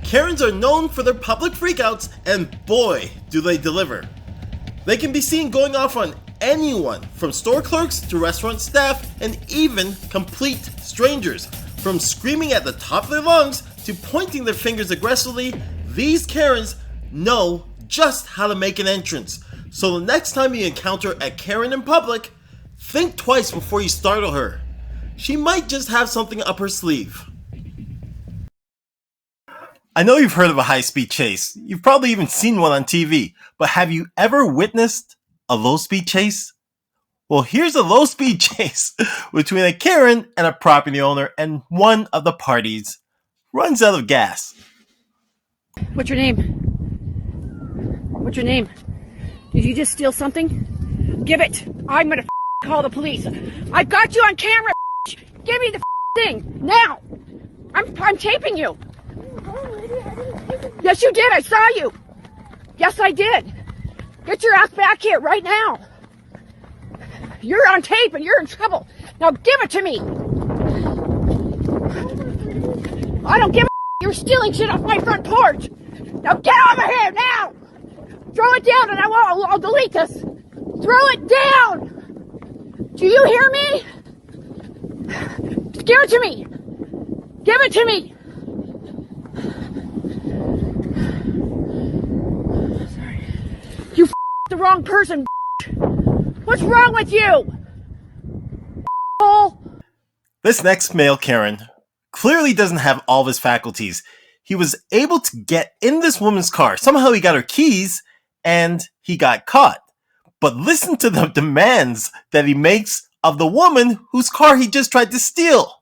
Karens are known for their public freakouts, and boy, do they deliver. They can be seen going off on anyone, from store clerks to restaurant staff, and even complete strangers. From screaming at the top of their lungs to pointing their fingers aggressively, these Karens know just how to make an entrance. So the next time you encounter a Karen in public, think twice before you startle her. She might just have something up her sleeve. I know you've heard of a high-speed chase. You've probably even seen one on TV. But have you ever witnessed a low-speed chase? Well, here's a low-speed chase between a Karen and a property owner, and one of the parties runs out of gas. What's your name? What's your name? Did you just steal something? Give it. I'm gonna call the police. I've got you on camera. Give me the thing now. I'm taping you. Yes, you did. I saw you. Yes, I did. Get your ass back here right now. You're on tape and you're in trouble. Now give it to me. I don't give a. You're stealing shit off my front porch. Now get over here now. Throw it down and I'll delete this. Throw it down. Do you hear me? Give it to me. Give it to me. Sorry. You the wrong person. What's wrong with you? This next male Karen clearly doesn't have all of his faculties. He was able to get in this woman's car. Somehow he got her keys and he got caught. But listen to the demands that he makes of the woman whose car he just tried to steal.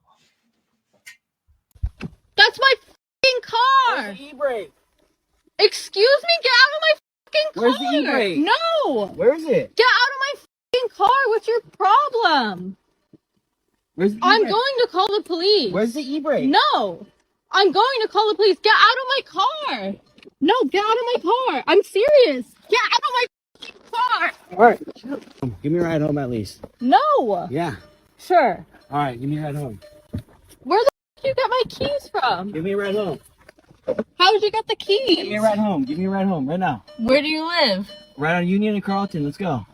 That's my f***ing car! Where's the e-brake? Excuse me? Get out of my f***ing car! Where's the e-brake? No! Where is it? Get out of my f***ing car! What's your problem? Where's the I'm e-brake? going to call the police. Where's the e-brake? No! I'm going to call the police. Get out of my car! No, get out of my car! I'm serious! Get out of my f***ing car! Alright. Give me a ride home at least. No! Yeah. Sure. Alright, give me a ride home. Where the f*** did you get my keys from? Give me a ride home. How did you get the keys? Give me a ride home. Give me a ride home right now. Where do you live? Right on Union and Carlton. Let's go.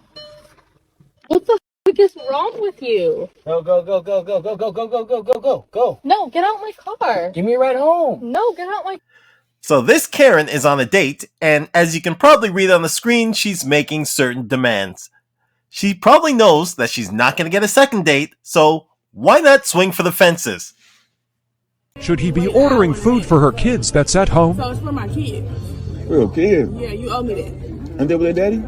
What the f*** is wrong with you? Go, go, go, go, go, go, go, go, go, go, go, go, go. No, get out my car. Give me a ride home. No, get out my. So this Karen is on a date, and as you can probably read on the screen, she's making certain demands. She probably knows that she's not going to get a second date, so why not swing for the fences? Should he be ordering food for her kids that's at home? So it's for my kids. Real kid. Yeah, you owe me that. And they with their daddy?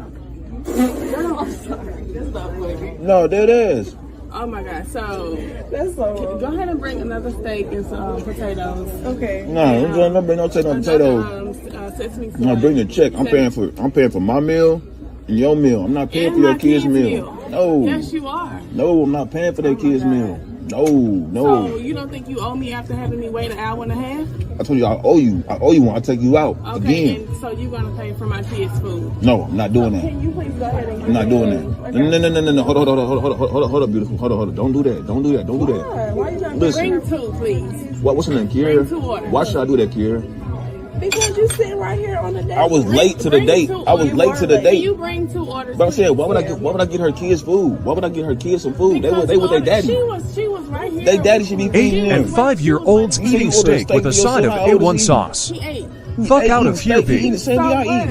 No, I'm sorry. That's not funny. No, that is. Oh my God. So that's so. Go ahead and bring another steak and some potatoes. Okay. No, don't bring no potatoes. Sesame seeds. No, bring the check. I'm paying for my meal and your meal. I'm not paying for your kids' meal. No. Yes, you are. No, I'm not paying for their kids' meal. No. So you don't think you owe me after having me wait an hour and a half? I told you I owe you. I owe you one. I'll take you out Okay, again. and so you're gonna pay for my kids' food? No, I'm not doing that. Can you please go ahead and? I'm not doing that. No. Hold up, beautiful. Hold up. Don't do that. Don't do that. Why you trying to Listen. bring two, please? What's her name, Kiera? Bring 2 orders. Why should I do that, Kiera? Because you sitting right here on the date. I was late to the date. I was late to the Can date. you bring 2 orders? But I said, why would I please? get her kids food? Why would I get her kids some food? Because They with their daddy. She was right here. They daddy should be feeding 8 them. and 5-year-olds You eating order a steak with a steak side of meal, so how old A1 is he? sauce. He ate. Fuck out of Steak, here, he eating the B. same meal I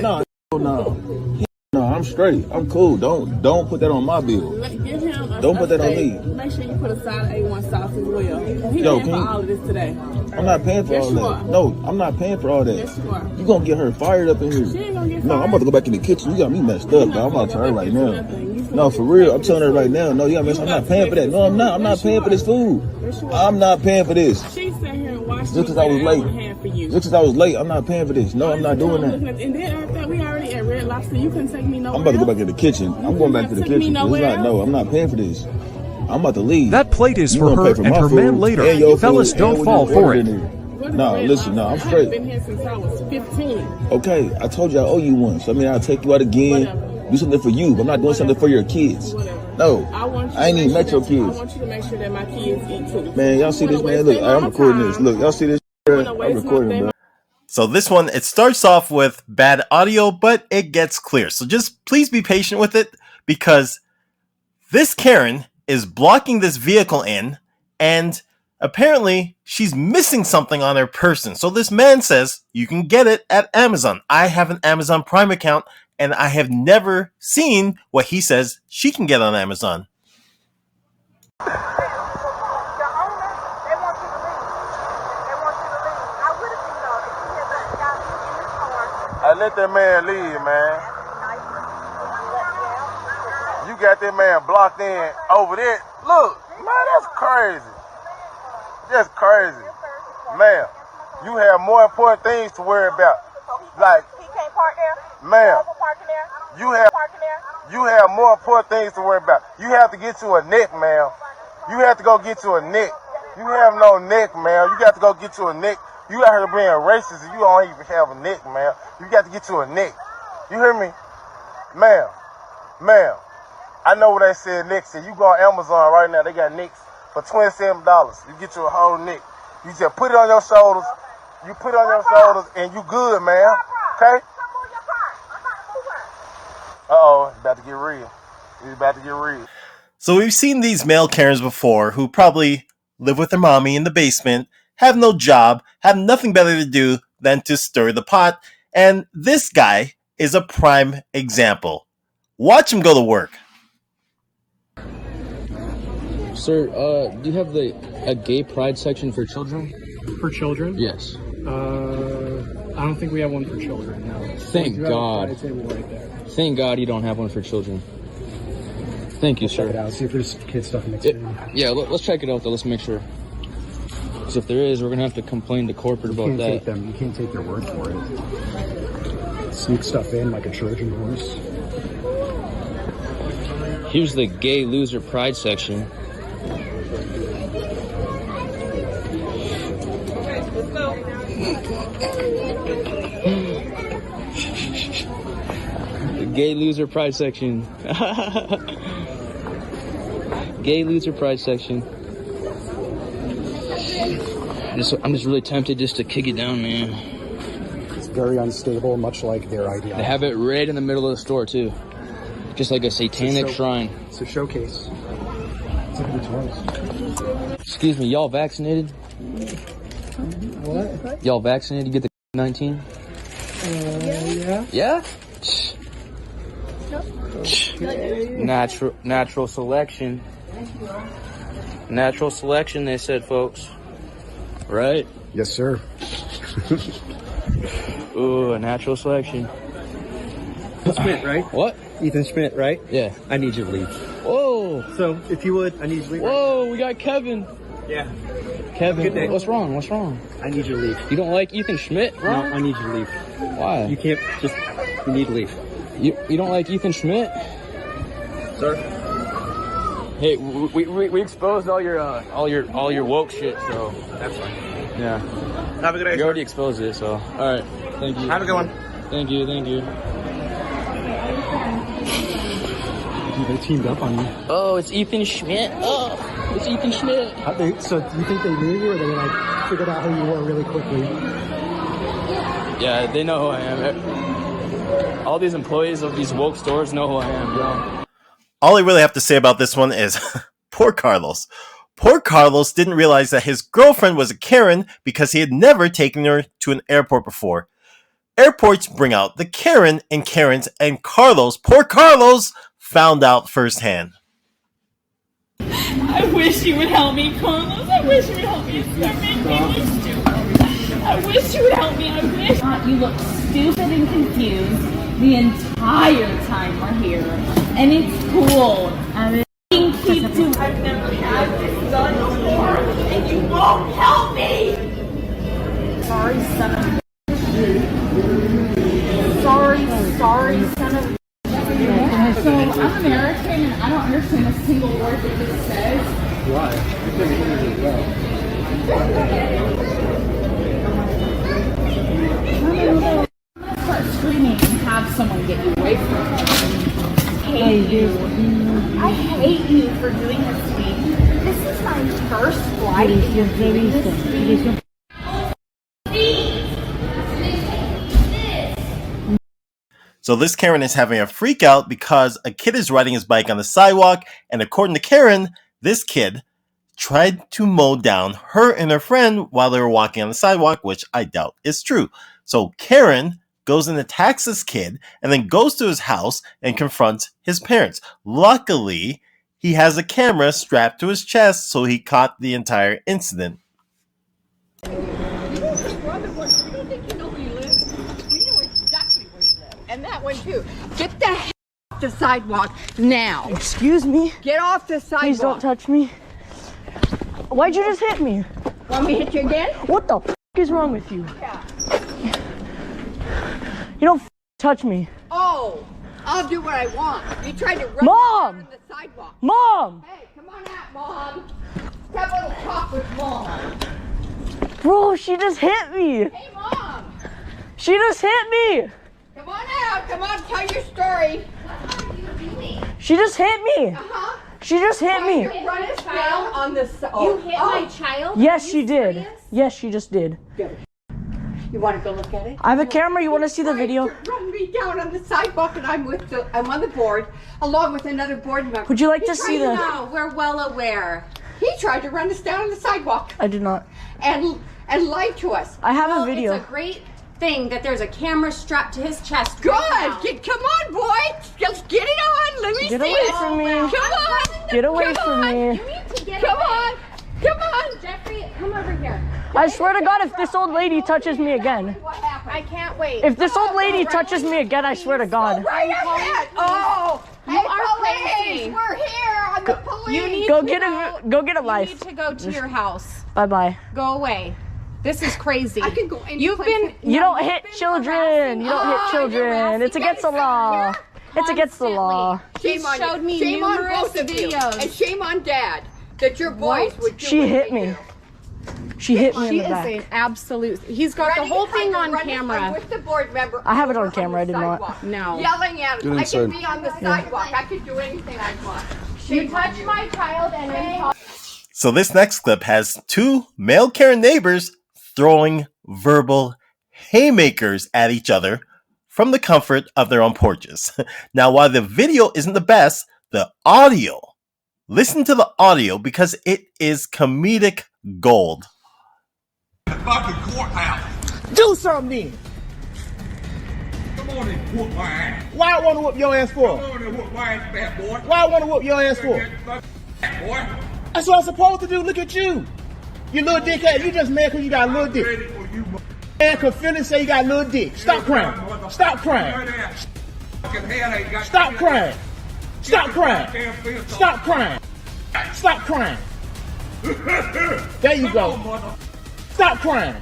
eat. No, I'm straight. I'm cool. Don't put that on my bill. Give him Don't put that on steak. me. Make sure you put a side of A1 sauce as well. He Yo, paying for all of this today. I'm not paying for Yes, all you that. are. No, I'm not paying for all that. Yes, you are. You gonna get her fired up in She here? ain't gonna get No, fired. I'm about to go back in the kitchen. You got me messed up, You're dog. not I'm about to tell her gonna right go now. back into nothing. No, for real. I'm telling her right now. No, you got me. I'm not paying for that. No, I'm not. I'm not paying for this food. Yes, you are. I'm not paying for this. She sat here and watched Just you because I was for an hour and a half for late. you. Just because I was late, I'm not paying for this. No, I'm not doing that. And then after that, we already at Red Lobster. You couldn't take me nowhere. I'm about to go else? back in the kitchen. I'm going back to the Took me kitchen. It's nowhere not. No, else? I'm not paying for this. I'm about to leave. That plate is You for gonna her pay for and my her food man later. and your Fellas, food don't and fall what you for ordered it. in there. Go to No, Red listen, no, I'm Lobster. I straight. haven't been here since I was 15. Okay, I told you I owe you one. So I mean, I'll take you out again. Whatever. Do something for you. But I'm not doing something for your kids. Whatever. No, I want you I ain't to even make met your sure that- kids. I want you to make sure that my kids eat too. Man, y'all see this, man? Look, I'm recording this. Look, y'all see this? I'm recording, bro. So this one, it starts off with bad audio, but it gets clear. So just please be patient with it, because this Karen is blocking this vehicle in, and apparently she's missing something on her person. So this man says, you can get it at Amazon. I have an Amazon Prime account, and I have never seen what he says she can get on Amazon. I let that man leave, man. You got that man blocked in over there. Look, man, that's crazy. That's crazy. Ma'am, you have more important things to worry about. Like, he can't park there? Ma'am, you have more important things to worry about. You have to get you a neck, ma'am. You have to go get you a neck. You have no neck, ma'am. You got to go get you a neck. You out here being racist and you don't even have a neck, ma'am. You got to get you a neck. You hear me? Ma'am, I know what they said next. You go on Amazon right now, they got necks for $27. You get you a whole neck. You just put it on your shoulders. You put it on your shoulders and you good, ma'am. Okay? Uh-oh, it's about to get real. It's about to get real. So we've seen these male Karens before who probably live with their mommy in the basement, have no job, have nothing better to do than to stir the pot, and this guy is a prime example. Watch him go to work. Sir, do you have a gay pride section for children? For children? Yes. I don't think we have one for children, no. Thank God. Have a pride table right there. Thank God you don't have one for children. Thank you, sir. Check it out, see if there's kid stuff mixed in. Yeah, let's check it out, though. Let's make sure. Because if there is, we're going to have to complain to corporate about that. You can't take their word for it. Sneak stuff in like a Trojan horse. Here's the gay loser pride section. The gay loser pride section. Gay loser pride section. I'm just really tempted just to kick it down, man. It's very unstable, much like their ideology. They have it right in the middle of the store, too. Just like a satanic shrine. It's a showcase. It's like a tourist. Excuse me, y'all vaccinated? What? Y'all vaccinated to get the 19? Yeah. Yeah? Okay. Natural selection. Natural selection, they said, folks. Right? Yes, sir. Ooh, a natural selection. Ethan Schmidt, right? What? Ethan Schmidt, right? Yeah. I need you to leave. Whoa. So, if you would, I need you to leave. Whoa, we got Kevin. Yeah. Kevin, Good day. what's wrong? What's wrong? I need you to leave. You don't like Ethan Schmidt, Ron? No, I need you to leave. Why? You can't just, you need to leave. You don't like Ethan Schmidt? Sir? Hey, we exposed all your woke shit, so That's fine. yeah. Have a good day. We already exposed it, so all right. Thank you. Have a good one. Thank you. They teamed up on you. Oh, it's Ethan Schmidt. Oh, it's Ethan Schmidt. So do you think they knew you, or they like figured out who you were really quickly? Yeah, they know who I am. All these employees of these woke stores know who I am, yo. All I really have to say about this one is, poor Carlos. Poor Carlos didn't realize that his girlfriend was a Karen because he had never taken her to an airport before. Airports bring out the Karen and Karens, and Carlos, poor Carlos, found out firsthand. I wish you would help me, Carlos. I wish you would help me. It's gonna make me wish to. I wish you would help me. I wish. You look stupid and confused the entire time we're here. And it's cool. I mean, keep doing. I've never had this done before, and you won't help me. Sorry, son of a. Sorry, son of a. So I'm American and I don't understand a single word that this says. Why? I'm gonna start screaming and have someone get you away from me. I hate you for doing this to me. This is my first flight. Please. So this Karen is having a freak out because a kid is riding his bike on the sidewalk, and according to Karen, this kid tried to mow down her and her friend while they were walking on the sidewalk, which I doubt is true. So Karen goes and attacks this kid and then goes to his house and confronts his parents. Luckily, he has a camera strapped to his chest, so he caught the entire incident. And that one too. Get the hell off the sidewalk now. Excuse me? Get off the sidewalk. Please don't touch me. Why'd you just hit me? Want me to hit you again? What the f is wrong with you? Yeah. You don't touch me. Oh, I'll do what I want. You tried to run Mom! on the sidewalk. Mom! Hey, come on out, Mom. Have a little talk with Mom. Bro, she just hit me. Hey, Mom. She just hit me. Come on out. Come on, tell your story. She just hit me. Uh-huh. She just hit me. You run us down on the You hit my child? Yes, she did. Yes, she just did. You want to go look at it? I have a camera. You want to see the video? Run me down on the sidewalk, and I'm on the board along with another board member. Would you like to see the? No, we're well aware. He tried to run us down on the sidewalk I did not. and lied to us. I have a video. It's a great thing that there's a camera strapped to his chest. Good. Right now. Come on, boy. Just get it on. Let me Get see away it. from me. Come on. Get away Come from on. me. You need to get Come away. on. Come on. Jeffrey, come over here. I swear to God, if this old lady touches me again, What happened? I can't wait. if this old lady touches me again, I swear to God. Right ahead. Oh, You hey, are police. crazy. We're here on the police. You need Go to get a You life. need to go to your house. Bye bye. Go away. This is crazy. I can go any You've place been. You no, don't you've hit been children. harassing You don't hit us. children. It's against the law. It's against the law. Shame on showed you. me Shame on numerous both of you. videos. And shame on Dad that your boys would do She what hit they me. do. She hit me in She the is back. an absolute. He's got Freddie the whole tried thing to on run us camera. with the board member. I have it on over camera, I the did not. sidewalk, No. Yelling at us. Get I inside. can be on the sidewalk. I can do anything I want. You touched my child and then. So this next clip has two male Karen neighbors throwing verbal haymakers at each other from the comfort of their own porches. Now, while the video isn't the best, the audio, listen to the audio because it is comedic gold. Fucking courthouse. Do something then. Come on and whoop my ass. Why I want to whoop your ass for? Come on and whoop my ass, fat boy. Why I want to whoop your ass for? Fat boy. That's what I'm supposed to do. Look at you. You little dickhead. You just mad because you got a little dick. Ready for you, Man, cause feelings say you got a little dick. Stop crying. Stop crying. fucking head ain't got. Stop crying. Stop crying. Stop crying. Stop crying. There you go. Stop crying.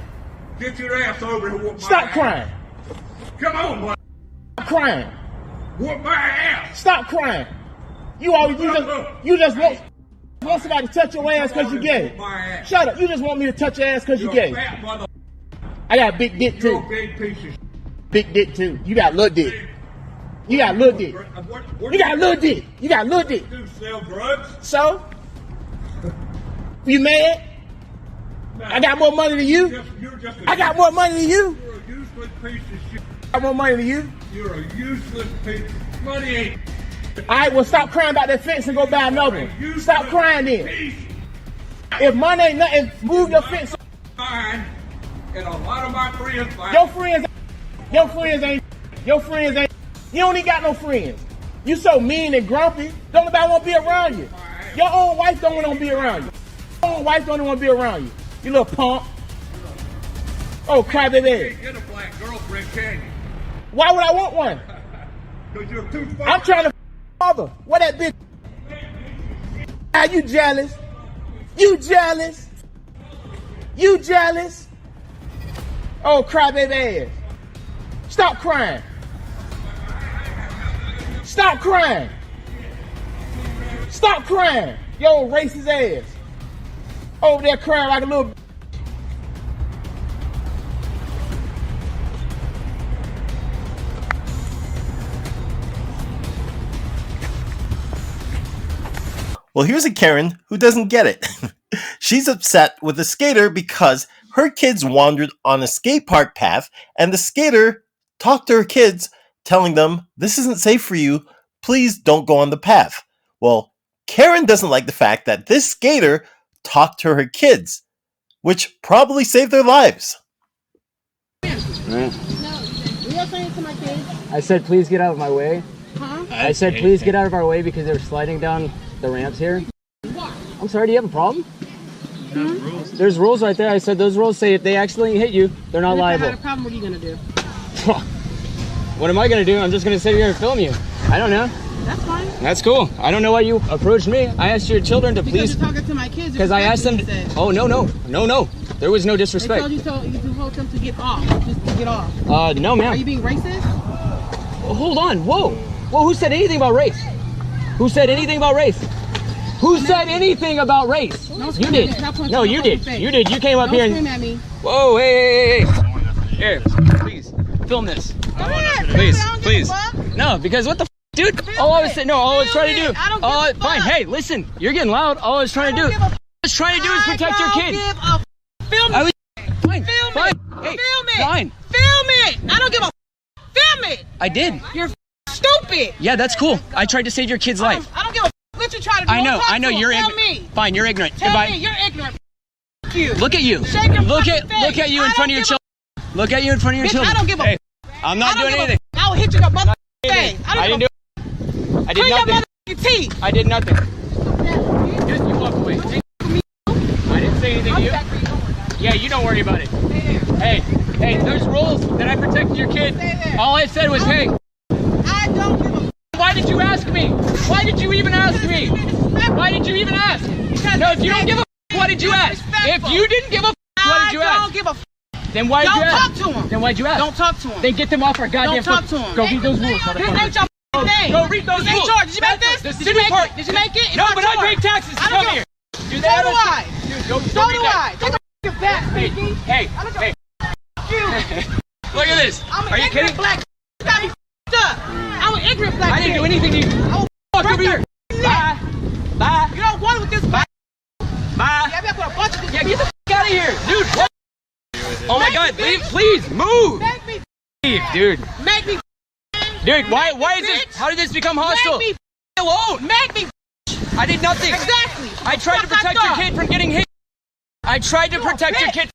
Get your ass over here, whoop my Stop ass. crying. Come on, boy. Stop crying. Whoop my ass. Stop crying. You just want somebody to touch your ass because you gay. Shut up. You just want me to touch your ass because you gay. Fat mother. I got a big dick You're too. a big piece of Big dick too. You got little dick. You got little dick. What You got little dick. You got little dick. do? Sell drugs? So? You mad? I got more money than you. You're just I got more money than you. You're a useless piece of shit. I got more money than you. You're a useless piece. Money ain't. Alright, well stop crying about that fence and go buy another one. Stop crying then. Piece. If money ain't nothing, move your fence. Mine and a lot of my friends. Your friends ain't. You don't even got no friends. You so mean and grumpy. Don't nobody want to be around you. Your own wife don't want to be around you. Your own wife don't want to be around you. You little punk. Oh, crybaby. You can't get a black girlfriend, can you? Why would I want one? Because you're too far. I'm trying to mother. What that bitch? Are you jealous? You jealous? You jealous? Oh, crybaby ass. Stop crying. Stop crying. Stop crying. Yo, racist ass. Over there crying like a little. Well, here's a Karen who doesn't get it. She's upset with the skater because her kids wandered on a skate park path and the skater talked to her kids telling them this isn't safe for you, please don't go on the path. Well, Karen doesn't like the fact that this skater talked to her kids, which probably saved their lives. I said, please get out of my way. Huh? I said, please get out of our way because they're sliding down the ramps here. I'm sorry, do you have a problem? There's rules right there. I said those rules say if they accidentally hit you, they're not liable. If I had a problem, what are you going to do? What am I going to do? I'm just going to sit here and film you. I don't know. That's fine. That's cool. I don't know why you approached me. I asked your children to Because please... you're talking to my kids. Because I asked them... Oh, no. There was no disrespect. They told you them to get off. Just to get off. No, ma'am. Are you being racist? Hold on. Whoa, who said anything about race? Who said anything about race? Who said anything about race? You did. No, you did. You did. You came up here and... Don't scream at me. Whoa, hey. Here, please, film this. Go ahead. Please. No, because what the dude? All I was trying to do... fine, hey, listen, you're getting loud. All I was trying to do... is protect your kid. Film it. Fine. Hey, film it. Fine. Film it. I don't give a film it. I did. You're stupid. Yeah, that's cool. I tried to save your kid's life. I don't give a what you try to do. I know. You're ignorant. Fine, you're ignorant. Tell me you're ignorant. You. Look at you. Look at you in front of your children. Look at you in front of your children. I don't give a. Hey, I'm not doing anything. I will hit you in the mother face. I didn't do it. I did nothing. Your teeth. I did nothing. Just you walk away. I didn't say anything to you. Yeah, you don't worry about it. Hey, there's rules that I protect your kid. All I said was, hey. I don't give a. Why did you ask me? Why did you even ask me? Why did you even ask? No, if you don't give a why did you ask? If you didn't give a why did you ask? I don't give a Then why did you ask? Don't talk to him. Then why'd you ask? Don't talk to him. Then get them off our goddamn Don't talk to him. Go read those rules. This ain't your thing. Go read those rules. Did you make this? Did you make it? Did you make it? No, but I pay taxes to come here. So do I. So do I. Take your back, Pinky. Hey. Look at this. Are you kidding? Black. Got me f***ed up. I'm an ignorant black. I didn't do anything to you. Fuck over here. Bye. You don't want with this. Bye. Bye. Yeah, I put a bunch of this. Yeah, get the f*** out of here, dude. What? Oh my God, leave, please move. Make me leave, dude. Make me dude. Why is this? How did this become hostile? Make me alone. Make me. I did nothing. Exactly. I tried to protect your kid from getting hit. I tried to protect your kid.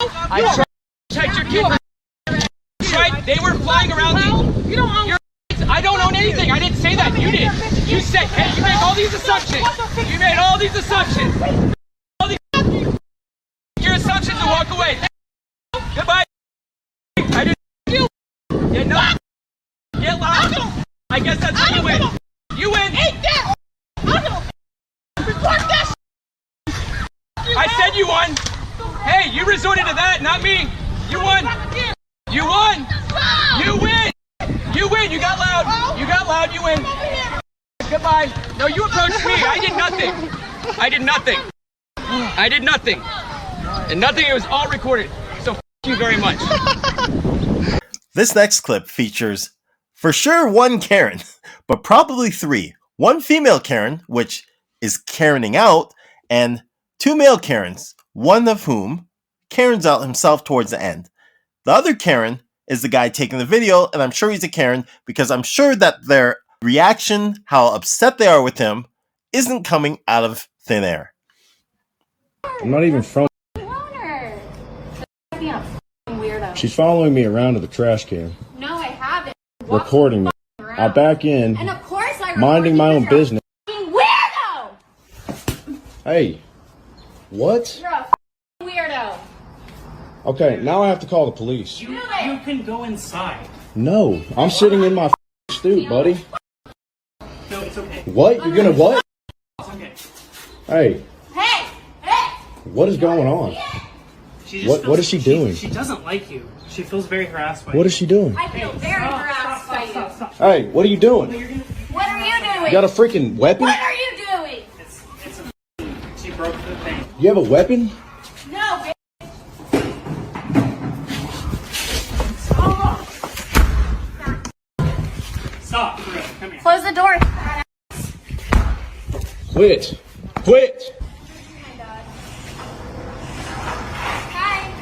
I tried to protect your kid. They were flying around me. You don't own. I don't own anything. I didn't say that. You did. You said, hey, you made all these assumptions. You made all these assumptions. Your assumptions to walk away. Goodbye. I didn't. Yeah, no. Get loud. I guess that's how you win. You win. I said you won. Hey, you resorted to that, not me. You won. You won. You win. You win. You got loud. You got loud. You win. Goodbye. No, you approached me. I did nothing. I did nothing. I did nothing. And nothing. It was all recorded. So f*** you very much. This next clip features, for sure, one Karen, but probably three. One female Karen, which is Karening out, and two male Karens, one of whom Karens out himself towards the end. The other Karen is the guy taking the video, and I'm sure he's a Karen because I'm sure that their reaction, how upset they are with him, isn't coming out of thin air. I'm not even from. She's following me around to the trash can. No, I haven't. Recording me. I back in. And of course I minding my own business. Weirdo! Hey. What? You're a weirdo. Okay, now I have to call the police. You can go inside. No, I'm sitting in my stoop, buddy. No, it's okay. What? You're gonna what? It's okay. Hey. Hey! What is going on? What is she doing? She doesn't like you. She feels very harassed by you. What is she doing? I feel very harassed by you. Hey, what are you doing? What are you doing? You got a freaking weapon? What are you doing? She broke the thing. You have a weapon? No, bitch. Stop. Come here. Close the door. Quit. Quit. Hi.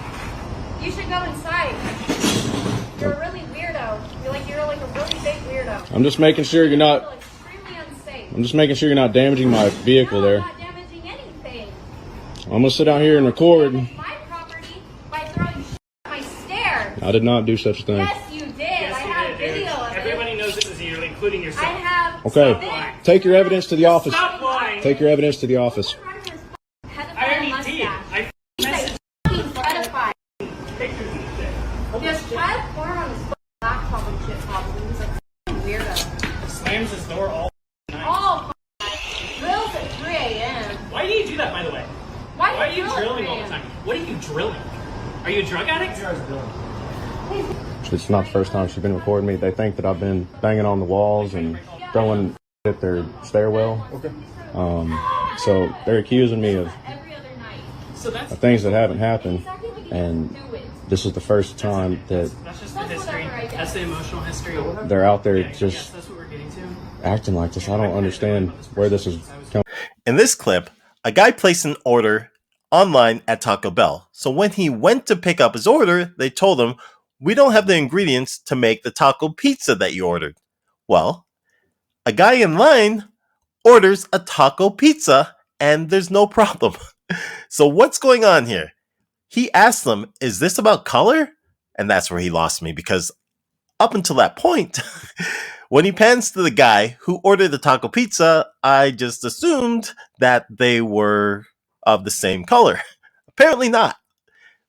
You should go inside. You're a really weirdo. You're like a I'm just making sure you're not. I'm just making sure you're not damaging my vehicle there. I'm not damaging anything. I'm gonna sit down here and record. My property by throwing shit at my stairs. I did not do such a thing. Yes, you did. Yes, I you have did, video dude. of it. Everybody knows this is you, including yourself. I have. Okay, take your evidence to the office. Stop lying. Take your evidence to the office. I already did. I messaged Pedophile. pictures of this. There's child porn on his laptop and shit probably. He's like weirdo. Slams his door all night. All drills at 3 a.m. Why do you do that, by the way? Why are you drill at drilling 3 all the time? What are you drilling? Are you a drug addict? It's not the first time she's been recording me. They think that I've been banging on the walls and throwing at their stairwell. Okay. So they're accusing me of things that haven't happened, and this is the first time that That's just the history. That's the emotional history. they're out there Yeah, just that's what we're getting to. acting like this. I don't understand where this is coming. In this clip, a guy placed an order online at Taco Bell. So when he went to pick up his order, they told him, "We don't have the ingredients to make the taco pizza that you ordered." Well, a guy in line orders a taco pizza and there's no problem. So what's going on here? He asked them, "Is this about color?" And that's where he lost me, because up until that point, when he pans to the guy who ordered the taco pizza, I just assumed that they were of the same color. Apparently not.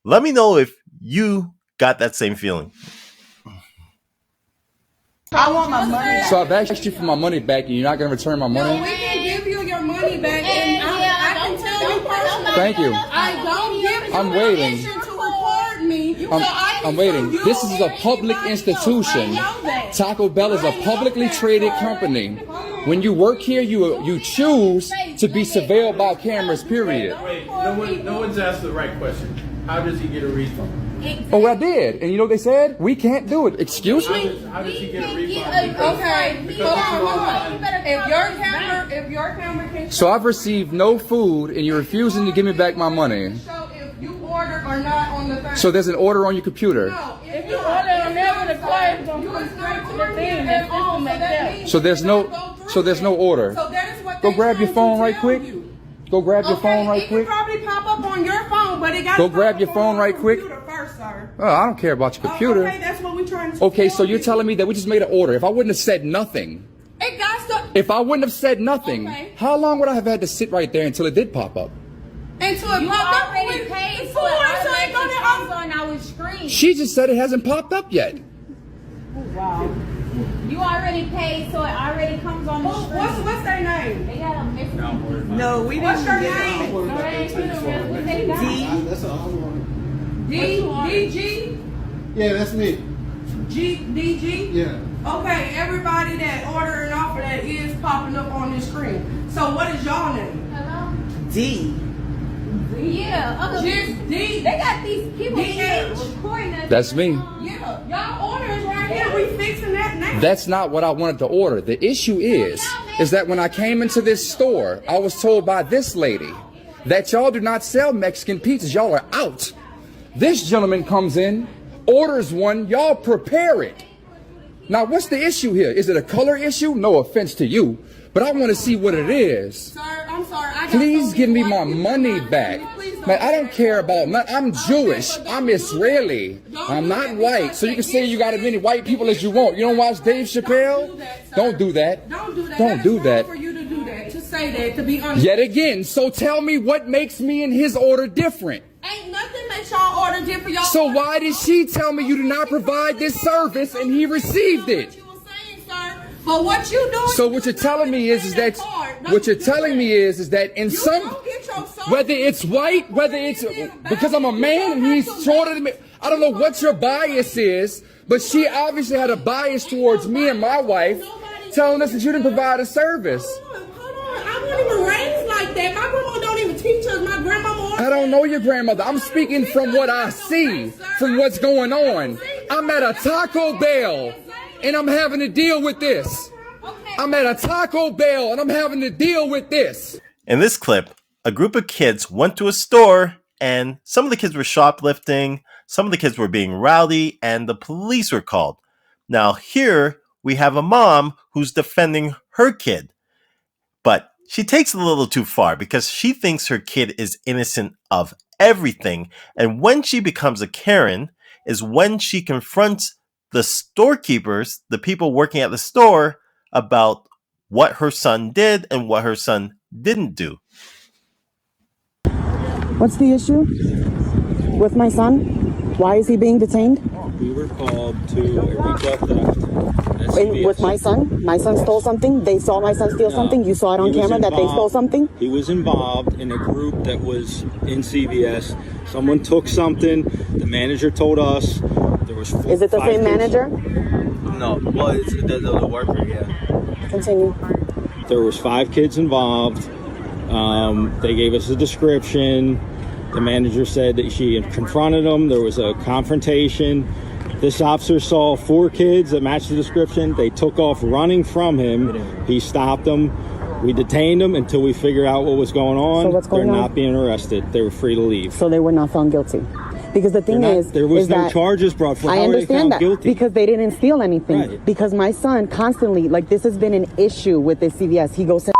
Let me know if you got that same feeling. I want my money. So I've asked you for my money back, and you're not going to return my money? No, we can give you your money back, and I can tell you personally. Thank you. I don't give you I'm waiting. permission to record me. I'm waiting. This is a public institution. Taco Bell is a publicly traded company. When you work here, you choose to be surveilled by cameras, period. Wait, no one's asked the right question. How does he get a refund? Oh, I did. And you know what they said? We can't do it. Excuse me? How does he get a refund? Okay, hold on. If your camera can So I've received no food, and you're refusing to give me back my money. show if you ordered or not on the thing. So there's an order on your computer. If you order on there with a card, it's going to come straight to the thing. That's just to make that. So there's no order. So that is what Go grab your phone right quick. Go grab your phone right quick. It can probably pop up on your phone, but it got Go grab your phone right quick. first, sir. Oh, I don't care about your computer. Okay, that's what we're trying to Okay, so you're telling me that we just made an order. If I wouldn't have said nothing, It got stuck if I wouldn't have said nothing, Okay. how long would I have had to sit right there until it did pop up? until it popped up. already paid for it, so it gonna comes on our screen. She just said it hasn't popped up yet. Wow. You already paid, so it already comes on the screen. What's their name? They got a missing. No, we didn't. What's your name? No, they ain't put a real- what they got? That's all. DG? Yeah, that's me. DG? Yeah. Okay, everybody that ordered and offer that is popping up on this screen. So what is y'all name? Hello? D. Yeah, other Just D. They got these people here DH. recording us. That's me. Yeah, y'all order is right here. We fixing that now. That's not what I wanted to order. The issue is that when I came into this store, I was told by this lady that y'all do not sell Mexican pizzas. Y'all are out. This gentleman comes in, orders one, y'all prepare it. Now, what's the issue here? Is it a color issue? No offense to you, but I want to see what it is. Sir, I'm sorry. Please give me my money back. Man, I don't care about nothing. I'm Jewish. I'm Israeli. I'm not white. So you can say you got as many white people as you want. You don't watch Dave Chappelle? Don't do that. Don't do that. Don't do that. For you to do that, to say that, to be honest. Yet again, so tell me what makes me and his order different. Ain't nothing that y'all order different. Y'all So why did she tell me you do not provide this service and he received it? But what you doing? So what you're telling me is that in some, whether it's white, whether it's because I'm a man and he's shorter than me, I don't know what your bias is, but she obviously had a bias towards me and my wife, telling us that you didn't provide a service. I wasn't even raised like that. My grandma don't even teach us. My grandmama. I don't know your grandmother. I'm speaking from what I see, from what's going on. I'm at a Taco Bell and I'm having to deal with this. I'm at a Taco Bell and I'm having to deal with this. In this clip, a group of kids went to a store and some of the kids were shoplifting, some of the kids were being rowdy, and the police were called. Now here, we have a mom who's defending her kid. But she takes it a little too far because she thinks her kid is innocent of everything. And when she becomes a Karen is when she confronts the storekeepers, the people working at the store, about what her son did and what her son didn't do. What's the issue with my son? Why is he being detained? We were called to a retail theft. With my son? My son stole something? They saw my son steal something? You saw it on camera that they stole something? He was involved in a group that was in CVS. Someone took something. The manager told us there was Is it the same manager? No. Well, it's the worker, yeah. Continue. There was 5 kids involved. They gave us a description. The manager said that she had confronted them. There was a confrontation. This officer saw 4 kids that matched the description. They took off running from him. He stopped them. We detained them until we figured out what was going on. So what's going on? They're not being arrested. They were free to leave. So they were not found guilty. Because the thing there was no charges brought for. I understand that guilty? because they didn't steal anything. Right. Because my son constantly, like, this has been an issue with this CVS. He goes to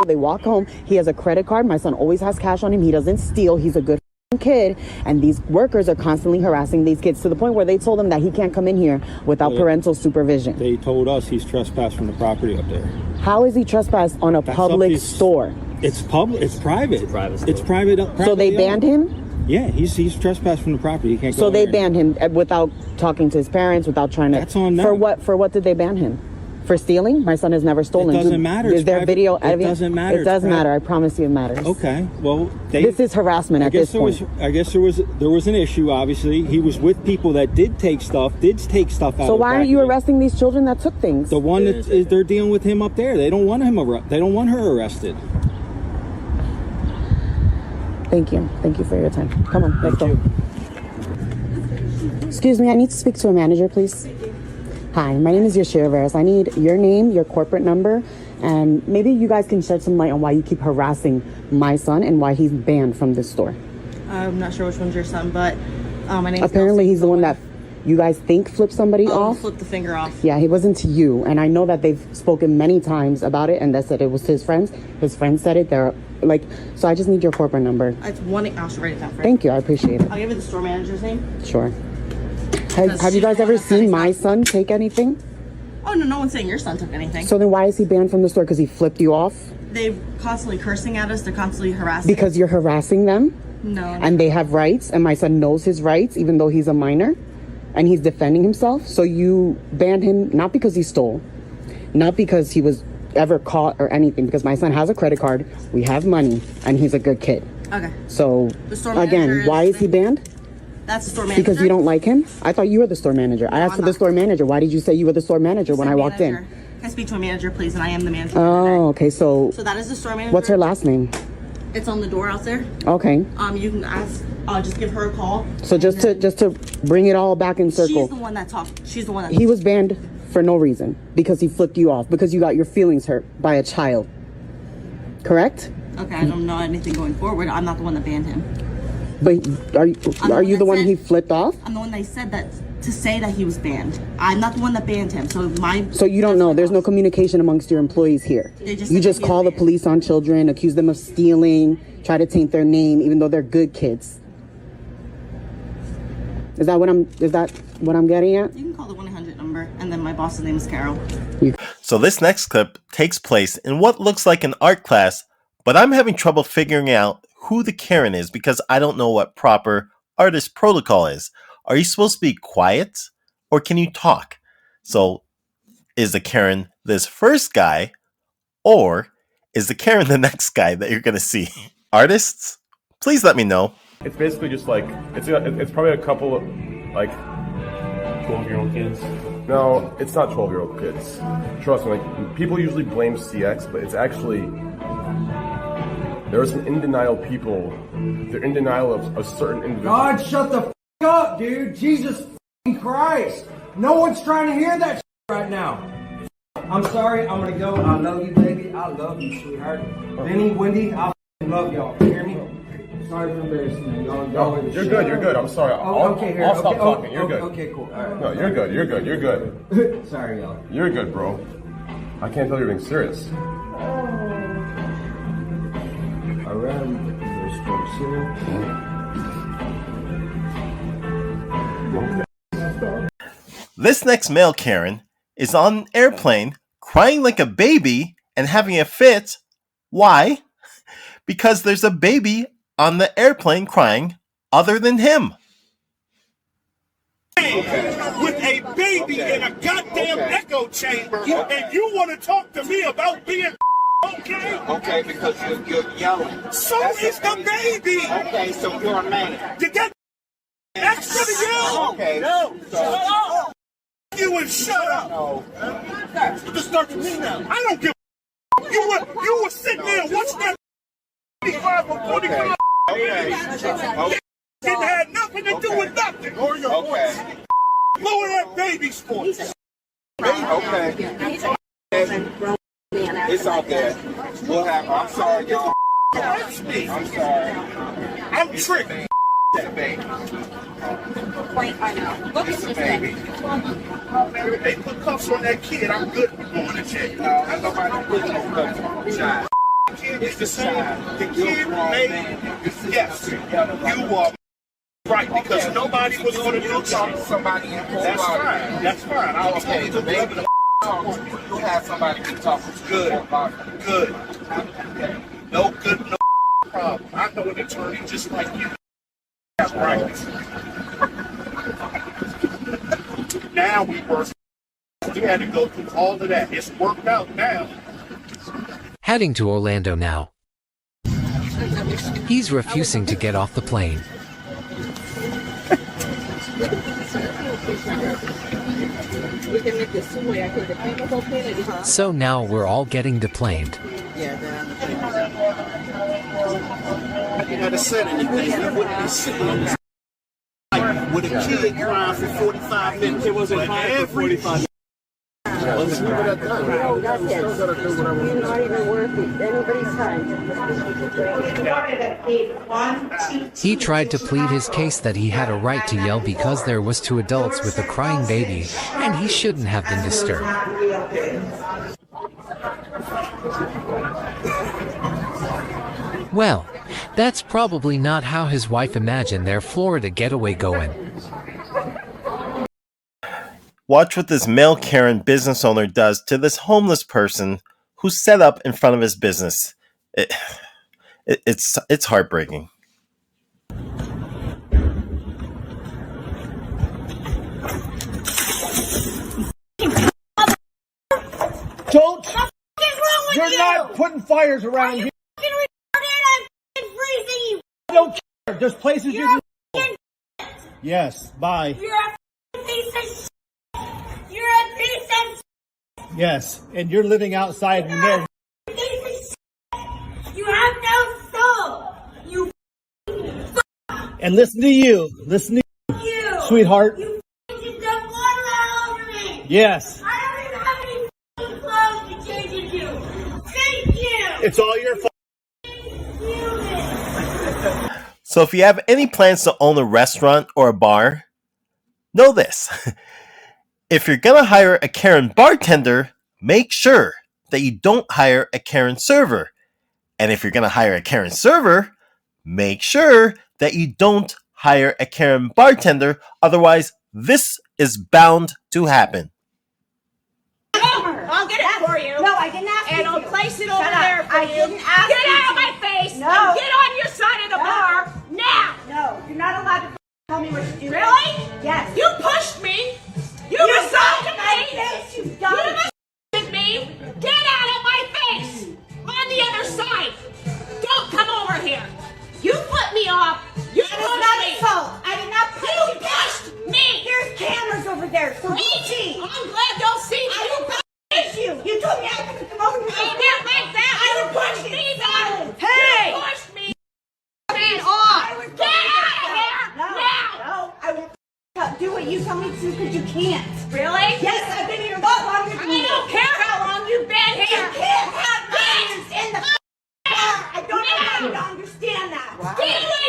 they walk home. He has a credit card. My son always has cash on him. He doesn't steal. He's a good kid. And these workers are constantly harassing these kids to the point where they told him that he can't come in here without parental supervision. They told us he's trespassed from the property up there. How is he trespassed on a public store? It's public. It's private. It's private. So they banned him? Yeah, he's trespassed from the property. He can't go So they there. banned him without talking to his parents, without trying to. That's on them. For what did they ban him? For stealing? My son has never stolen. It doesn't matter. Is there video It evidence? doesn't matter. It does matter. I promise you it matters. Okay. Well, this is harassment at this point. I guess there was an issue. Obviously, he was with people that did take stuff out. So why aren't you arresting these children that took things? The one that they're dealing with him up there. They don't want him. They don't want her arrested. Thank you. Thank you for your time. Come on, let's go. Excuse me, I need to speak to a manager, please. Hi, my name is Yashira Veras. I need your name, your corporate number, and maybe you guys can shed some light on why you keep harassing my son and why he's banned from this store. I'm not sure which one's your son, but my name is Apparently he's the one that you guys think flipped somebody off. Flipped the finger off. Yeah, he wasn't to you, and I know that they've spoken many times about it, and they said it was his friends. His friends said it. They're like, so I just need your corporate number. It's one. I'll write it down for you. Thank you, I appreciate it. I'll give you the store manager's name. Sure. Have you guys ever seen my son take anything? Oh no, no one's saying your son took anything. So then why is he banned from the store? Because he flipped you off? They're constantly cursing at us. They're constantly harassing. Because you're harassing them? No. And they have rights, and my son knows his rights, even though he's a minor, and he's defending himself. So you banned him not because he stole, not because he was ever caught or anything, because my son has a credit card, we have money, and he's a good kid. Okay. So again, why is he banned? That's the store manager. Because you don't like him? I thought you were the store manager. I asked for the store manager. Why did you say you were the store manager when I walked in? Can I speak to a manager, please? And I am the manager. Oh, okay. So that is the store manager. What's her last name? It's on the door out there. Okay. You can ask. I'll just give her a call. So just to bring it all back in circle. She's the one that talked. She's the one that. He was banned for no reason because he flipped you off because you got your feelings hurt by a child. Correct? Okay, I don't know anything going forward. I'm not the one that banned him. But are you the one he flipped off? I'm the one that said that to say that he was banned. I'm not the one that banned him. So you don't know. There's no communication amongst your employees here. You just call the police on children, accuse them of stealing, try to taint their name, even though they're good kids. Is that what I'm getting at? You can call the 1-800 number, and then my boss's name is Carol. So this next clip takes place in what looks like an art class, but I'm having trouble figuring out who the Karen is because I don't know what proper artist protocol is. Are you supposed to be quiet or can you talk? So is the Karen this first guy or is the Karen the next guy that you're going to see? Artists? Please let me know. It's basically just like, it's probably a couple of like 12-year-old kids. No, it's not 12-year-old kids. Trust me, like people usually blame CX, but it's actually, there are some in denial people. They're in denial of a certain individual. God, shut the f*** up, dude. Jesus f***ing Christ. No one's trying to hear that right now. I'm sorry. I'm going to go. I love you, baby. I love you, sweetheart. Benny, Wendy, I f***ing love y'all. You hear me? Sorry for embarrassing you. Y'all are the You're shit. good. You're good. I'm sorry. I'll stop talking. You're good. Okay, cool. All right. No, you're good. You're good. You're good. Sorry, y'all. You're good, bro. I can't tell you're being serious. Around this folks here. This next male Karen is on an airplane crying like a baby and having a fit. Why? Because there's a baby on the airplane crying other than him. With a baby in a goddamn echo chamber, and you want to talk to me about being okay? Okay, because you're yelling. So is the baby. Okay, so you're a man. You get extra to yell. Okay. No. You and shut up. No. You just start to me now. I don't give a you were sitting there watching that 25 or 45. Okay. Didn't have nothing to do with nothing. Okay. Lower that baby sports. Okay. It's all good. We'll have. I'm sorry. That's me. I'm sorry. I'm tricked. I know. Look at this baby. If they put cuffs on that kid, I'm good for going to jail. No, nobody put no cuffs on the child. The kid is the same. The kid made. Yes, you are right because nobody was going to do talk to somebody in court. That's fine. That's fine. I was Okay, the baby. You have somebody to talk to. Good. Good. No good. No problem. I know an attorney just like you. That's right. Now we work. We had to go through all of that. It's worked out now. Heading to Orlando now. He's refusing to get off the plane. So now we're all getting deplaned. You had to said anything, you wouldn't be sitting on this with a kid crying for 45 minutes. It wasn't crying for 45 minutes. No, that's it. You're not even worth anybody's time. He tried to plead his case that he had a right to yell because there was two adults with a crying baby, and he shouldn't have been disturbed. Well, that's probably not how his wife imagined their Florida getaway going. Watch what this male Karen business owner does to this homeless person who's set up in front of his business. It's heartbreaking. Don't. You're not putting fires around here. I'm freezing you. I don't care. There's places you can. Yes. Bye. You're a piece of shit. You're a piece of shit. Yes. And you're living outside. You know. Piece of shit. You have no soul. You And listen to you. Listen to you, sweetheart. You just dumped water all over me. Yes. I don't even have any clothes to change into. Thank you. It's all your fault. So if you have any plans to own a restaurant or a bar, know this. If you're going to hire a Karen bartender, make sure that you don't hire a Karen server. And if you're going to hire a Karen server, make sure that you don't hire a Karen bartender. Otherwise, this is bound to happen. I'll get it for you. No, I didn't ask and you. I'll place it Shut over up. there for I you. didn't ask Get you out of to. my face No. and get on your side of the bar now. No, you're not allowed to tell me what to do. Really? Yes. You pushed me. You assaulted me. You assaulted me. Get out of my face. On the other side. Don't come over here. You put me off. You pushed me. I did not push you. You pushed me. There's cameras over there. So Me? I'm glad they'll see me. I didn't push you. You told me I couldn't come over here. I didn't like that. I You didn't pushed push me you. then. Hey. You pushed me. Get off. Get out of here. No, Now. no, I won't do what you tell me to because you can't. Really? Yes, I've been here a lot longer than you. I don't care how long you've been You here. can't have irons in the car. I don't know how to understand that. Get away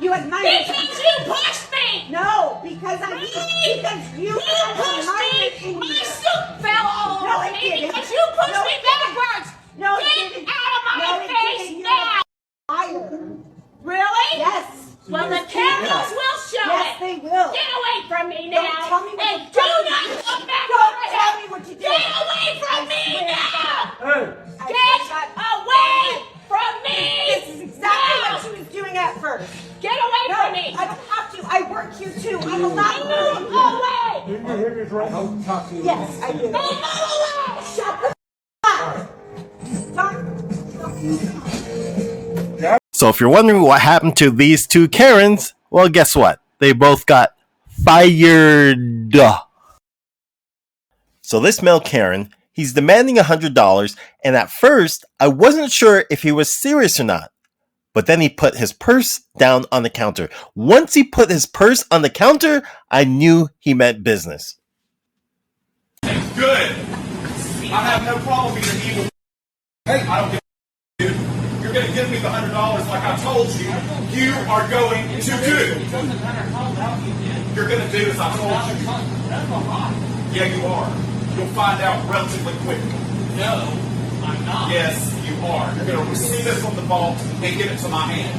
you at night. Because you pushed me! No, because you pushed me! My suit fell all over me because you pushed me backwards! No, get out of my face now! Really? Yes. Well, the cameras will show it. Yes, they will. Get away from me now. Don't tell me what and you do did. not come back Don't over tell here. me what you did. Get away from me now. Hey. Get away from me. This is exactly what she was doing at first. Get away from me. I don't have to. I work here too. I'm allowed to. Move away. I'll talk to you. Yes, I do. Move away. Shut the up. So if you're wondering what happened to these two Karens, well, guess what? They both got fired. So this male Karen, he's demanding $100, and at first, I wasn't sure if he was serious or not. But then he put his purse down on the counter. Once he put his purse on the counter, I knew he meant business. Good. I have no problem being evil. Hey, I don't give a dude. You're going to give me the $100 like I told you. You are going to do. You're going to do as I told you. Yeah, you are. You'll find out relatively quick. No, I'm not. Yes, you are. You're going to receive it from the vault and give it to my hand.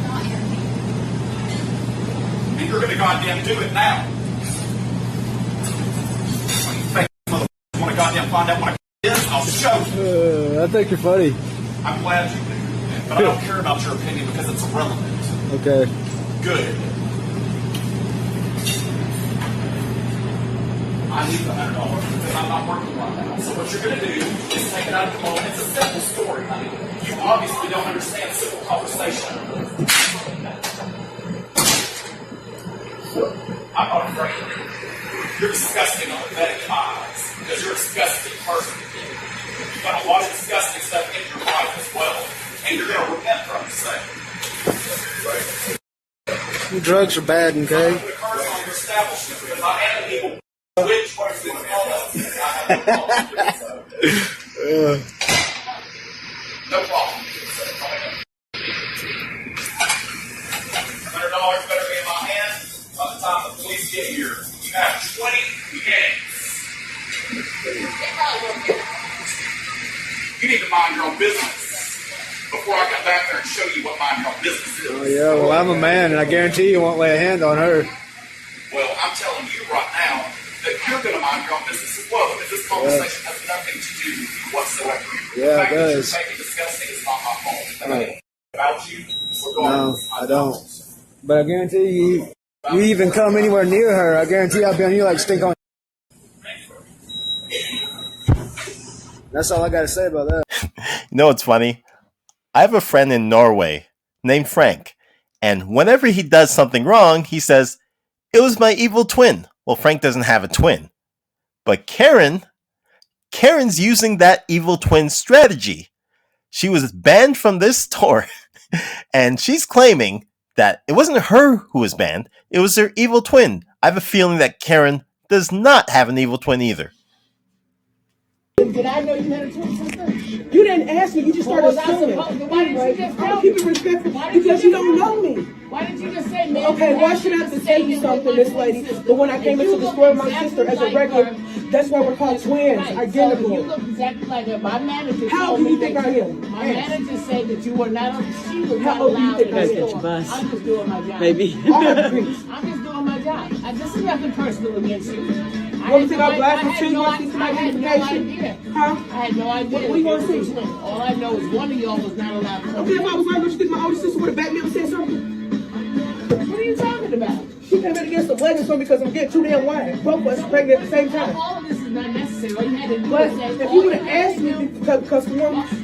And you're going to goddamn do it now. You want to goddamn find out what I is? I'll show you. I think you're funny. I'm glad you do. But I don't care about your opinion because it's irrelevant. Okay. Good. I need the $100 because I'm not working right now. So what you're going to do is take it out of the phone. It's a simple story, honey. You obviously don't understand simple conversation. I'm not afraid of you. You're disgusting on pathetic eyes because you're a disgusting person. You've got a lot of disgusting stuff in your life as well. And you're going to repent from the same. Drugs are bad, okay? I'm going to curse on your establishment because I am an evil witch person. No problem. $100 better be in my hand by the time the police get here. You have 20 games. You need to mind your own business before I come back there and show you what mind your own business is. Oh, yeah, well, I'm a man, and I guarantee you won't lay a hand on her. Well, I'm telling you right now that you're going to mind your own business as well, because this conversation has nothing to do with you whatsoever. Yeah, it does. The fact that you're making disgusting is not my fault. Right. About you, No, I don't. But I guarantee you even come anywhere near her, I guarantee I'll be on you like stink on. That's all I got to say about that. You know what's funny? I have a friend in Norway named Frank, and whenever he does something wrong, he says, "It was my evil twin." Well, Frank doesn't have a twin. But Karen's using that evil twin strategy. She was banned from this store, and she's claiming that it wasn't her who was banned, it was her evil twin. I have a feeling that Karen does not have an evil twin either. Did I know you had a twin sister? You didn't ask me. You just started assuming. Why didn't you just tell I'm keeping respectful because you don't know me. Why didn't you just say, man? Okay, why should I have to tell you something, this lady? But when I came into the store with my sister as a regular, that's why we're called twins, identical. So you look exactly like her. My manager How old do you think I am? My manager said that you were not. She was How not old do you allowed think in I the am? store. I'm just doing my job. Maybe. I'm just doing my job. This is nothing personal against you. What, you think I'm black for two? I had no idea. Huh? I had no idea. What do you want to see? All I know is one of y'all was not allowed to come. Okay, if I was right, don't you think my older sister would have backed me up and said something? What are you talking about? She came in against the leggings for me because I'm getting too damn wide. Both of us pregnant at the same time. All of this is not necessary. All you had to do But was say, if you would have asked me, because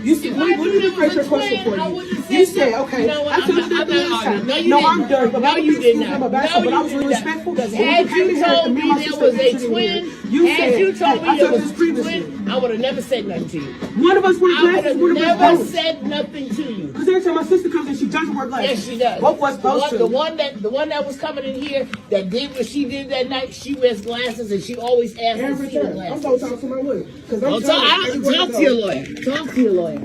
you said, let me rephrase your question for you. You said, okay, I told you that this time. No, I'm done. But No, you did not. But I was really respectful. Because had you told me there was a twin, You Had said, you told me I it told you was this previously. twin, I would have never said nothing to you. One of us wear I would glasses, one of have us never don't. said nothing to you. Because every time my sister comes in, she doesn't wear glasses. Yes, she does. Both of us supposed to. The one that was coming in here that did what she did that night, she wears glasses and she always asks me to see her glasses. I'm so talking to my lawyer. Talk to your lawyer. Talk to your lawyer.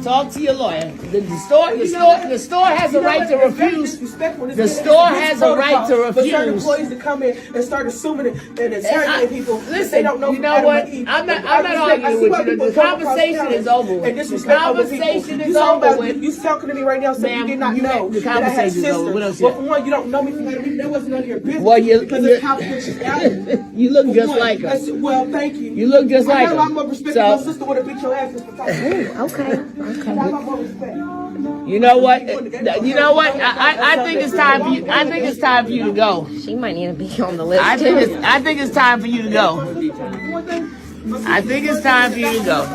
Talk to your lawyer. The store has a right to refuse. The store has a right to refuse. For certain employees to come in and start assuming and interrogating people. Listen, they don't know. you know what? I'm not arguing with you. The conversation is over with. The conversation is over with. You talking to me right now saying you did not know the that I had conversation is over. What else? Well, for one, you don't know me from that. That wasn't none of your business. Well, because of confidentiality. You look just like her. Well, thank you. You look just like her. I got a lot more respect for my sister would have beat your ass for talking. Okay. I got a lot more respect. You know what? You know what? I think it's time for you. I think it's time for you to go. She might need to be on the list. I think it's time for you to go. I think it's time for you to go.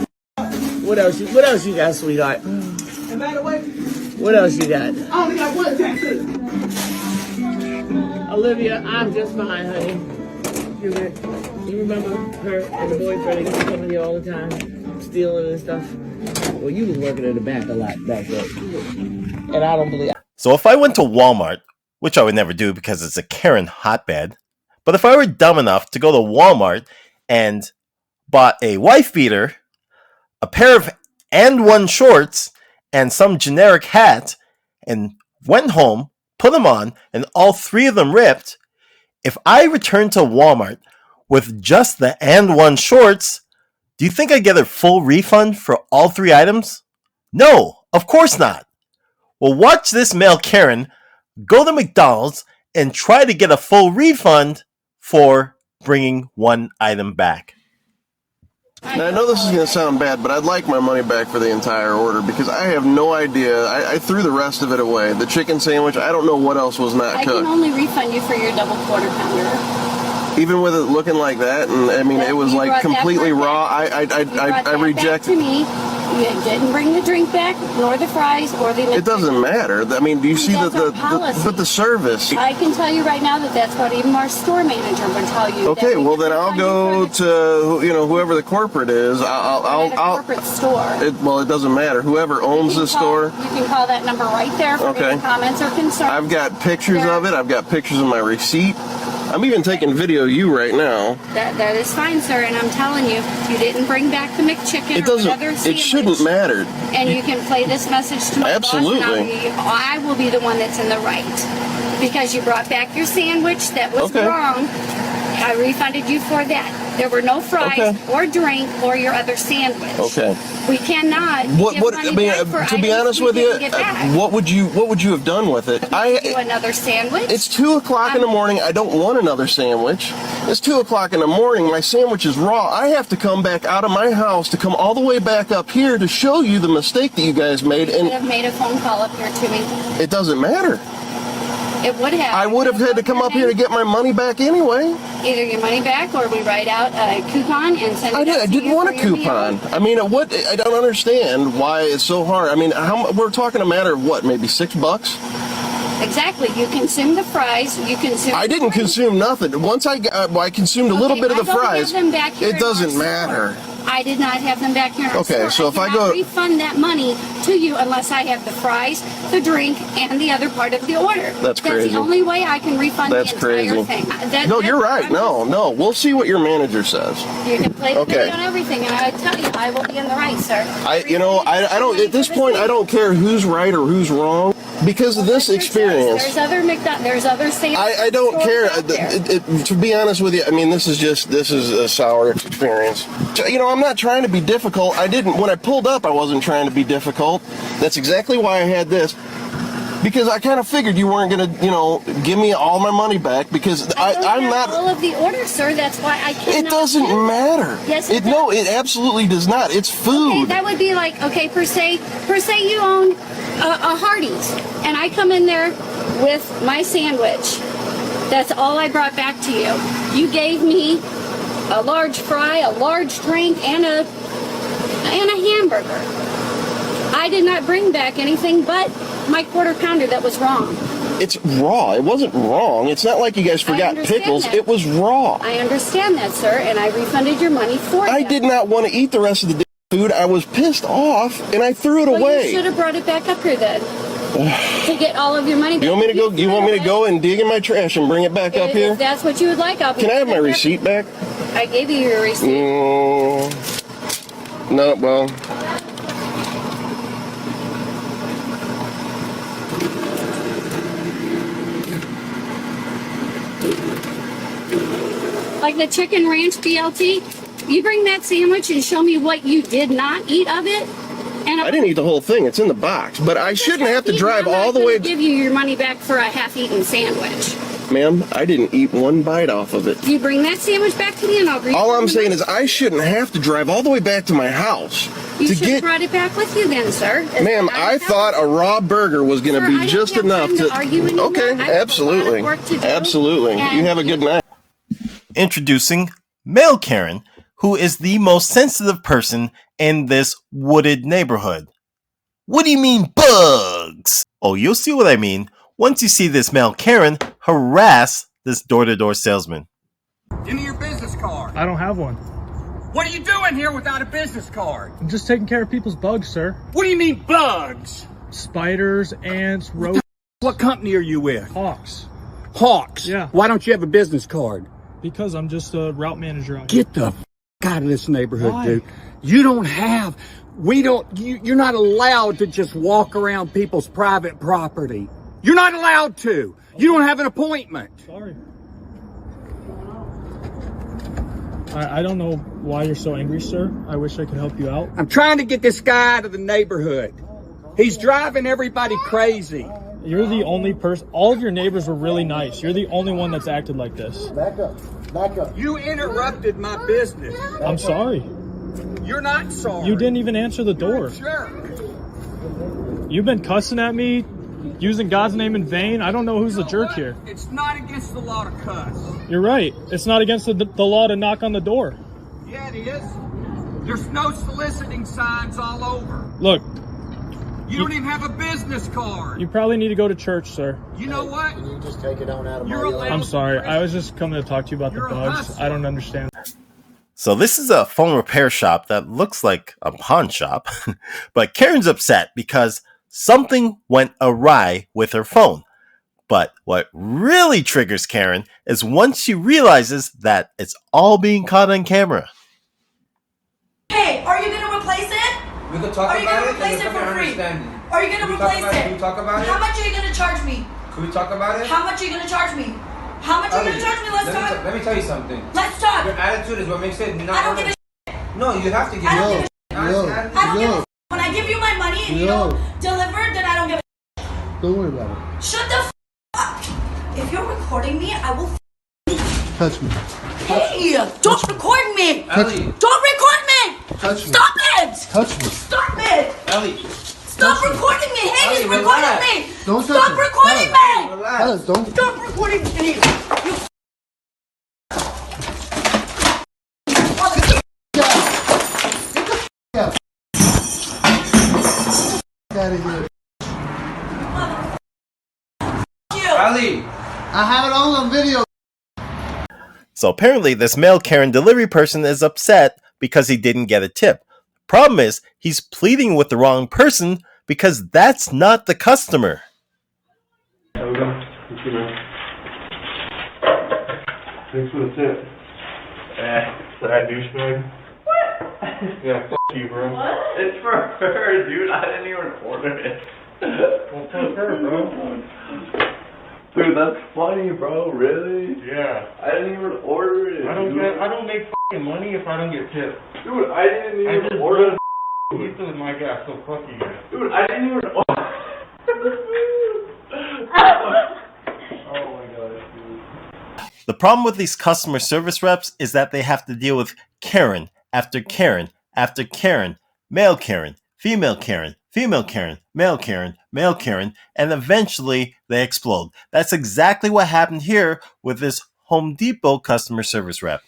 What else you got, sweetheart? And by the way, what else you got? I only got one tattoo. Olivia, I'm just fine, honey. You remember her and the boyfriend that used to come in here all the time, stealing and stuff? Well, you was working in the back a lot back then. And I don't believe. So if I went to Walmart, which I would never do because it's a Karen hotbed, but if I were dumb enough to go to Walmart and bought a wife beater, a pair of and-one shorts, and some generic hat, and went home, put them on, and all three of them ripped, if I returned to Walmart with just the and-one shorts, do you think I'd get a full refund for all three items? No, of course not. Well, watch this male Karen go to McDonald's and try to get a full refund for bringing one item back. Now, I know this is going to sound bad, but I'd like my money back for the entire order because I have no idea. I threw the rest of it away. The chicken sandwich, I don't know what else was not cooked. I can only refund you for your double quarter pounder. Even with it looking like that, and I mean, it was like completely raw. I reject it. To me, you didn't bring the drink back, nor the fries, or the. It doesn't matter. I mean, do you see the service? I can tell you right now that that's what even our store manager would tell you. Okay, well then I'll go to whoever the corporate is. I'll corporate store. It doesn't matter. Whoever owns the store. You can call that number right there for any comments or concerns. I've got pictures of it. I've got pictures of my receipt. I'm even taking video of you right now. That is fine, sir, and I'm telling you, you didn't bring back the McChicken it doesn't, or another sandwich. It shouldn't matter. And you can play this message to my boss, and I will be the one that's in the right. Because you brought back your sandwich that was wrong. I refunded you for that. There were no fries or drink or your other sandwich. Okay. We cannot. To be honest with you, what would you have done with it? Do another sandwich. It's 2 o'clock in the morning. I don't want another sandwich. It's 2 o'clock in the morning. My sandwich is raw. I have to come back out of my house to come all the way back up here to show you the mistake that you guys made. You could have made a phone call up here to me. It doesn't matter. It would have. I would have had to come up here to get my money back anyway. Either your money back or we write out a coupon and send it I didn't want a coupon. I mean, I don't understand why it's so hard. I mean, we're talking a matter of what, maybe $6? Exactly. You consume the fries. You consume. I didn't consume nothing. Once I consumed a little bit of the fries. It doesn't matter. I did not have them back here. Okay, so if I go refund that money to you unless I have the fries, the drink, and the other part of the order. That's crazy. That's the only way I can refund the entire thing. No, you're right. No. We'll see what your manager says. You can play the video and everything, and I tell you, I will be in the right, sir. I don't. At this point, I don't care who's right or who's wrong because of this experience. There's other There's other sandwiches. I don't care. To be honest with you, I mean, this is a sour experience. I'm not trying to be difficult. When I pulled up, I wasn't trying to be difficult. That's exactly why I had this. Because I kind of figured you weren't going to, give me all my money back because I'm not. All of the orders, sir. That's why I can't. It doesn't matter. Yes, it does. No, it absolutely does not. It's food. Okay, that would be like, per se you own a Hardee's, and I come in there with my sandwich. That's all I brought back to you. You gave me a large fry, a large drink, and a hamburger. I did not bring back anything but my quarter pounder that was wrong. It's raw. It wasn't wrong. It's not like you guys forgot pickles. It was raw. I understand that, sir, and I refunded your money for you. I did not want to eat the rest of the food. I was pissed off, and I threw it away. You should have brought it back up here then. To get all of your money back. You want me to go? You want me to go and dig in my trash and bring it back up here? If that's what you would like, I'll be. Can I have my receipt back? I gave you your receipt. No, well. Like the chicken ranch BLT, you bring that sandwich and show me what you did not eat of it. And I didn't eat the whole thing. It's in the box, but I shouldn't have to drive all the way. Give you your money back for a half-eaten sandwich. Ma'am, I didn't eat one bite off of it. You bring that sandwich back to me and I'll bring. All I'm saying is I shouldn't have to drive all the way back to my house you to should get. have brought it back with you then, sir. Ma'am, I thought a raw burger was going to be just enough to. Okay, absolutely, absolutely. You have a good night. Introducing Male Karen, who is the most sensitive person in this wooded neighborhood. What do you mean, bugs? Oh, you'll see what I mean once you see this Male Karen harass this door-to-door salesman. Give me your business card. I don't have one. What are you doing here without a business card? I'm just taking care of people's bugs, sir. What do you mean bugs? Spiders, ants, roaches. What company are you with? Hawks. Hawks? Yeah. Why don't you have a business card? Because I'm just a route manager out here. Get the out of this neighborhood, Why? dude. You don't have, you're not allowed to just walk around people's private property. You're not allowed to. You don't have an appointment. Sorry. I don't know why you're so angry, sir. I wish I could help you out. I'm trying to get this guy out of the neighborhood. He's driving everybody crazy. You're the only person. All of your neighbors were really nice. You're the only one that's acted like this. Back up. Back up. You interrupted my business. I'm sorry. You're not sorry. You didn't even answer the door. Sure. You've been cussing at me, using God's name in vain. I don't know who's the jerk here. It's not against the law to cuss. You're right. It's not against the law to knock on the door. Yeah, it is. There's no soliciting signs all over. Look. You don't even have a business card. You probably need to go to church, sir. You know what? You just take it on out of my yard. I'm sorry. I was just coming to talk to you about the bugs. I don't understand. So this is a phone repair shop that looks like a pawn shop. But Karen's upset because something went awry with her phone. But what really triggers Karen is once she realizes that it's all being caught on camera. Hey, are you going to replace it? We could talk about it. Are you going to replace it for free? Are you going to replace it? Can we talk about it? How much are you going to charge me? Can we talk about it? How much are you going to charge me? How much are you going to charge me? Let's talk. Let me tell you something. Let's talk. Your attitude is what makes it not. I don't give a shit. No, you have to give. I don't give a shit. I don't give a shit. When I give you my money and you don't deliver, then I don't give a shit. Don't worry about it. Shut the up. If you're recording me, I will touch me. Hey, don't record me. Ellie. Don't record me. Touch me. Stop it. Touch me. Stop it. Ellie. Stop recording me. Hey, he's recording me. Don't touch Stop me. recording me. Alice, don't. Stop recording me. Out of here. Ali. I have it all on video. So apparently this Male Karen delivery person is upset because he didn't get a tip. Problem is, he's pleading with the wrong person because that's not the customer. There we go. Thank you, man. Thanks for the tip. That douchebag. What? Yeah, fuck you, bro. What? It's for her, dude. I didn't even order it. Well, fuck her, bro. Dude, that's funny, bro. Really? Yeah. I didn't even order it. I don't make fucking money if I don't get tipped. Dude, I didn't even order. He's doing my gas, so fuck you guys. Dude, I didn't even order. Oh my god, dude. The problem with these customer service reps is that they have to deal with Karen after Karen after Karen, male Karen, female Karen, female Karen, male Karen, male Karen, and eventually they explode. That's exactly what happened here with this Home Depot customer service rep.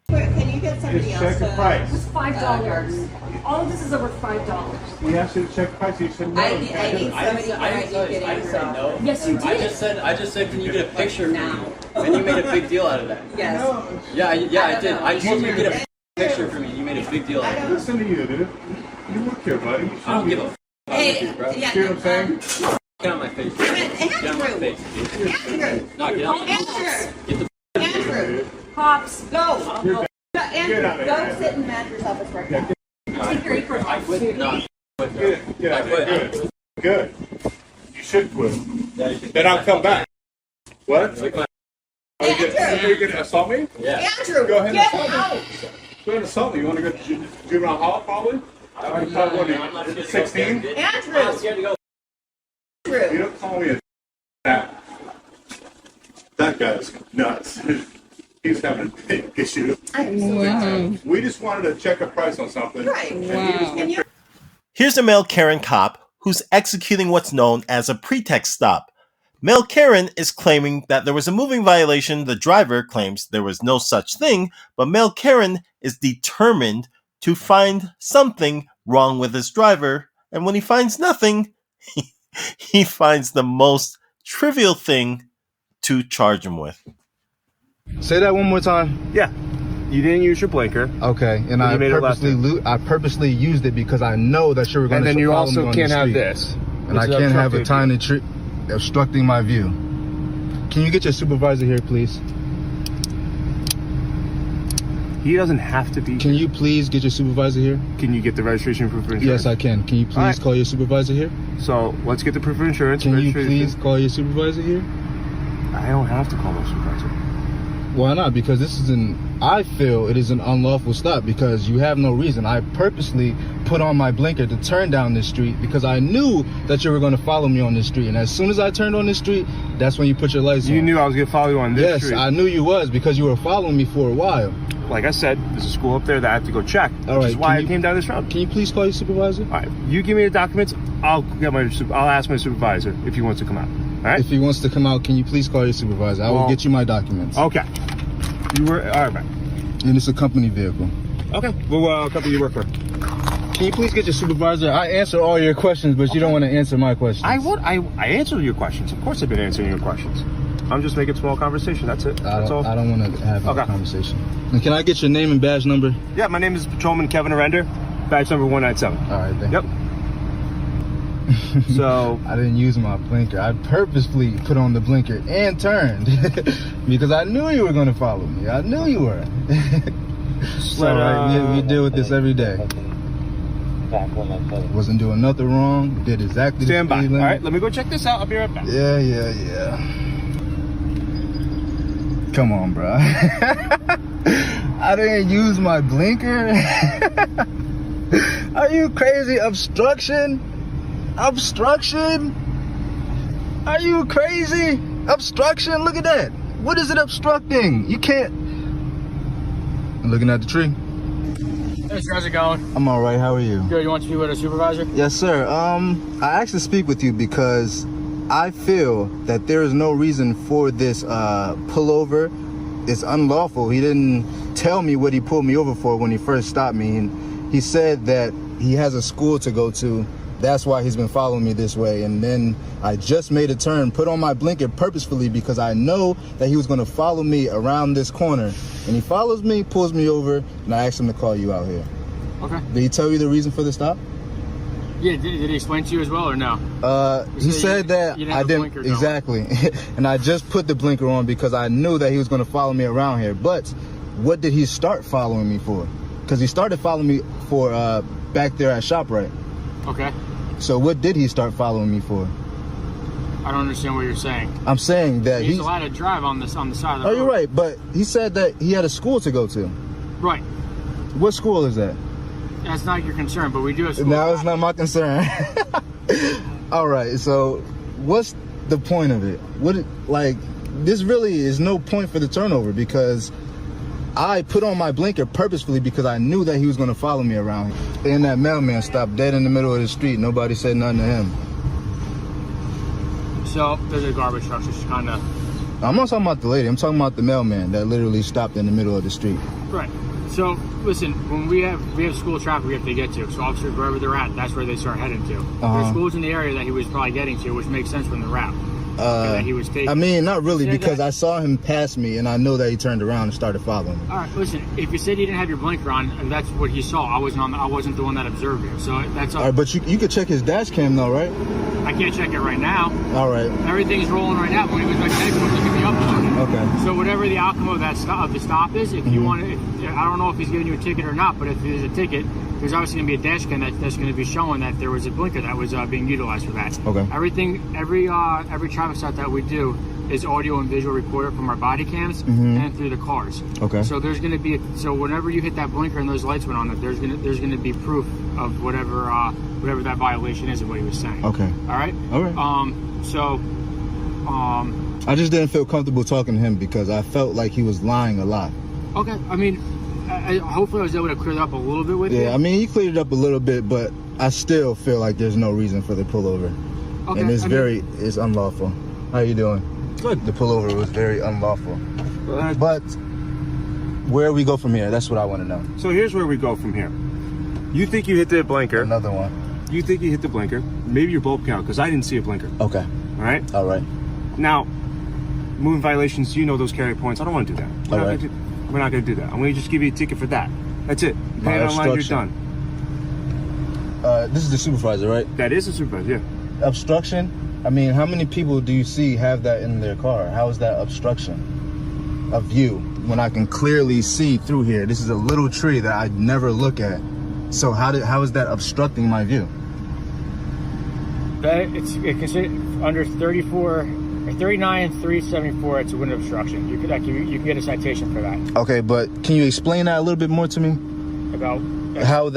Can you get somebody else? Check the price. $5. All of this is over $5. We asked you to check price. You said no. I need somebody I didn't say no. Yes, you did. I just said, can you get a picture now? And you made a big deal out of that. Yes. Yeah, I did. I told you to get a picture for me. You made a big deal out of it. Listen to you, dude. You work here, buddy. You I don't give a f about you, bro. You see what I'm saying? Get on my face. Get on my face. No, get on my face. Get the Andrew. Pops, go. Andrew, out of go here. sit in the manager's office right now. Take your apron I off. quit. No. Get out of here. Good. Good. You should quit. Yeah, you should Then I'll come back. What? Andrew. Are you going to assault me? Yeah. Andrew, Go ahead and get assault me. out. Go ahead and assault me. You want to go to juvenile hall, probably? I'm What are not you, scared to 16? go. I'm Andrew. scared to go. You don't call me a that guy's nuts. He's having a big issue. We just wanted to check a price on something. Right. Here's a male Karen cop who's executing what's known as a pretext stop. Male Karen is claiming that there was a moving violation. The driver claims there was no such thing, but male Karen is determined to find something wrong with his driver, and when he finds nothing, he finds the most trivial thing to charge him with. Say that one more time. Yeah. You didn't use your blinker. Okay, and I purposely used it because I know that you were going to. And then you follow me also on can't the have street. this. And I can't have a tiny tree obstructing my view. Can you get your supervisor here, please? He doesn't have to be. Can you please get your supervisor here? Can you get the registration proof of insurance? Yes, I can. Can you please call your supervisor here? So let's get the proof of insurance. Can you please call your supervisor here? I don't have to call my supervisor. Why not? Because I feel it is an unlawful stop because you have no reason. I purposely put on my blinker to turn down this street because I knew that you were going to follow me on this street. And as soon as I turned on this street, that's when you put your lights on. You knew I was going to follow you on this street? Yes, I knew you was because you were following me for a while. Like I said, there's a school up there that I have to go check. All right, which is why I came down this road. Can you please call your supervisor? All right, you give me the documents. I'll ask my supervisor if he wants to come out. All right. If he wants to come out, can you please call your supervisor? I will get you my documents. Okay. You were all right, man. And it's a company vehicle. Okay. Well, what company you work for? Can you please get your supervisor? I answer all your questions, but you don't want to answer my questions. I answer your questions. Of course, I've been answering your questions. I'm just making small conversation. That's it. That's all. I don't want to have a conversation. And can I get your name and badge number? Yeah, my name is Patrolman Kevin Arender. Badge number 197. All right. Thank you. So I didn't use my blinker. I purposefully put on the blinker and turned because I knew you were going to follow me. I knew you were. So we deal with this every day. Wasn't doing nothing wrong. Did exactly Stand the by. speed limit. All right, let me go check this out. I'll be right back. Yeah. Come on, bro. I didn't use my blinker. Are you crazy? Obstruction? Are you crazy? Obstruction? Look at that. What is it obstructing? You can't. I'm looking at the tree. Hey, how's it going? I'm all right. How are you? Good. You want to speak with a supervisor? Yes, sir. I actually speak with you because I feel that there is no reason for this pullover. It's unlawful. He didn't tell me what he pulled me over for when he first stopped me, and he said that he has a school to go to. That's why he's been following me this way. And then I just made a turn, put on my blinker purposefully because I know that he was going to follow me around this corner. And he follows me, pulls me over, and I asked him to call you out here. Okay. Did he tell you the reason for the stop? Yeah, did he explain to you as well or no? He said that I didn't, exactly. And I just put the blinker on because I knew that he was going to follow me around here. But what did he start following me for? Because he started following me for back there at ShopRite. Okay. So what did he start following me for? I don't understand what you're saying. I'm saying that he's allowed to drive on the side of the road. Oh, you're right, but he said that he had a school to go to. Right. What school is that? That's not your concern, but we do have school. No, it's not my concern. All right, so what's the point of it? This really is no point for the turnover because I put on my blinker purposefully because I knew that he was going to follow me around. And that mailman stopped dead in the middle of the street. Nobody said nothing to him. So there's a garbage truck just kind of... I'm not talking about the lady. I'm talking about the mailman that literally stopped in the middle of the street. Right. So listen, when we have school traffic we have to get to. So officers wherever they're at, that's where they start heading to. There's schools in the area that he was probably getting to, which makes sense from the route. That he was taking. I mean, not really, because I saw him pass me, and I know that he turned around and started following me. All right, listen. If you said you didn't have your blinker on, that's what he saw. I wasn't the one that observed you. So that's all. All right, but you could check his dash cam though, right? I can't check it right now. All right. Everything's rolling right now. When he was like next one, he could be uploaded. Okay. So whatever the outcome of that the stop is, if you want to, I don't know if he's giving you a ticket or not, but if there's a ticket, there's obviously going to be a dash cam that's going to be showing that there was a blinker that was being utilized for that. Okay. Every traffic stop that we do is audio and visual recorded from our body cams and through the cars. Okay. So there's going to be so whenever you hit that blinker and those lights went on, there's going to be proof of whatever that violation is of what he was saying. Okay. All right. All right. I just didn't feel comfortable talking to him because I felt like he was lying a lot. Okay. I mean, hopefully I was able to clear that up a little bit with you. Yeah, I mean, he cleared it up a little bit, but I still feel like there's no reason for the pullover. Okay. And it's it's unlawful. How you doing? Good. The pullover was very unlawful. But where we go from here, that's what I want to know. So here's where we go from here. You think you hit the blinker. Another one. You think you hit the blinker. Maybe your bulb count, because I didn't see a blinker. Okay. All right? All right. Now, moving violations, you know those carry points. I don't want to do that. We're not going to do that. I'm going to just give you a ticket for that. That's it. You pay it online, you're done. This is the supervisor, right? That is the supervisor, yeah. Obstruction? I mean, how many people do you see have that in their car? How is that obstruction of view when I can clearly see through here? This is a little tree that I never look at. So how is that obstructing my view? It's under 39,374. It's a window obstruction. You could get a citation for that. Okay, but can you explain that a little bit more to me? About how is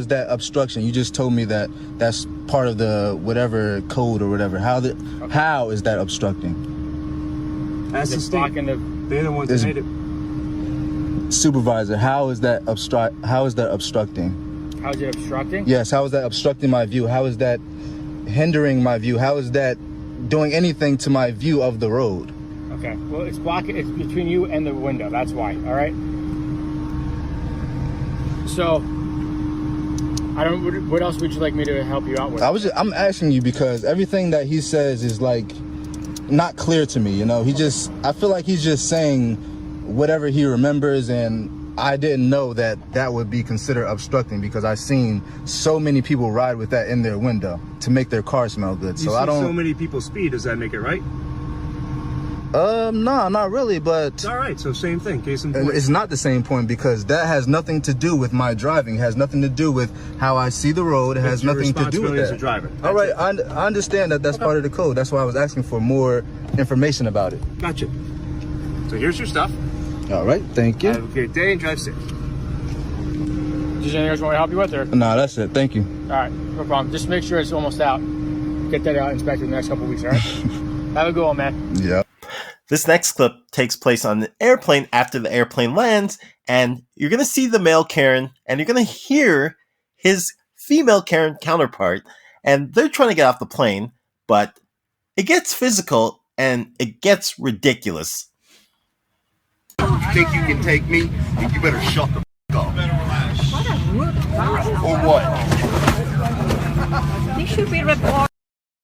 that obstruction? You just told me that that's part of the whatever code or whatever. How is that obstructing? That's the state. They're the ones that made it. Supervisor, how is that obstructing? How is it obstructing? Yes, how is that obstructing my view? How is that hindering my view? How is that doing anything to my view of the road? Okay, well, it's blocking. It's between you and the window. That's why. All right. So, what else would you like me to help you out with? I'm asking you because everything that he says is like not clear to me. You know, I feel like he's just saying whatever he remembers, and I didn't know that would be considered obstructing because I've seen so many people ride with that in their window to make their car smell good. So I don't. So many people speed. Does that make it right? No, not really, but... All right, so same thing, case in point. It's not the same point because that has nothing to do with my driving. It has nothing to do with how I see the road. It has nothing to do with that. As a driver. All right, I understand that's part of the code. That's why I was asking for more information about it. Gotcha. So here's your stuff. All right, thank you. Have a good day and drive safe. Is there anything else you want me to help you with? Or? No, that's it. Thank you. All right, no problem. Just make sure it's almost out. Get that inspected in the next couple of weeks, all right? Have a good one, man. Yeah. This next clip takes place on an airplane after the airplane lands, and you're going to see the male Karen, and you're going to hear his female Karen counterpart, and they're trying to get off the plane, but it gets physical, and it gets ridiculous. You think you can take me? Then you better shut the f*** up. Or what? They should be reported.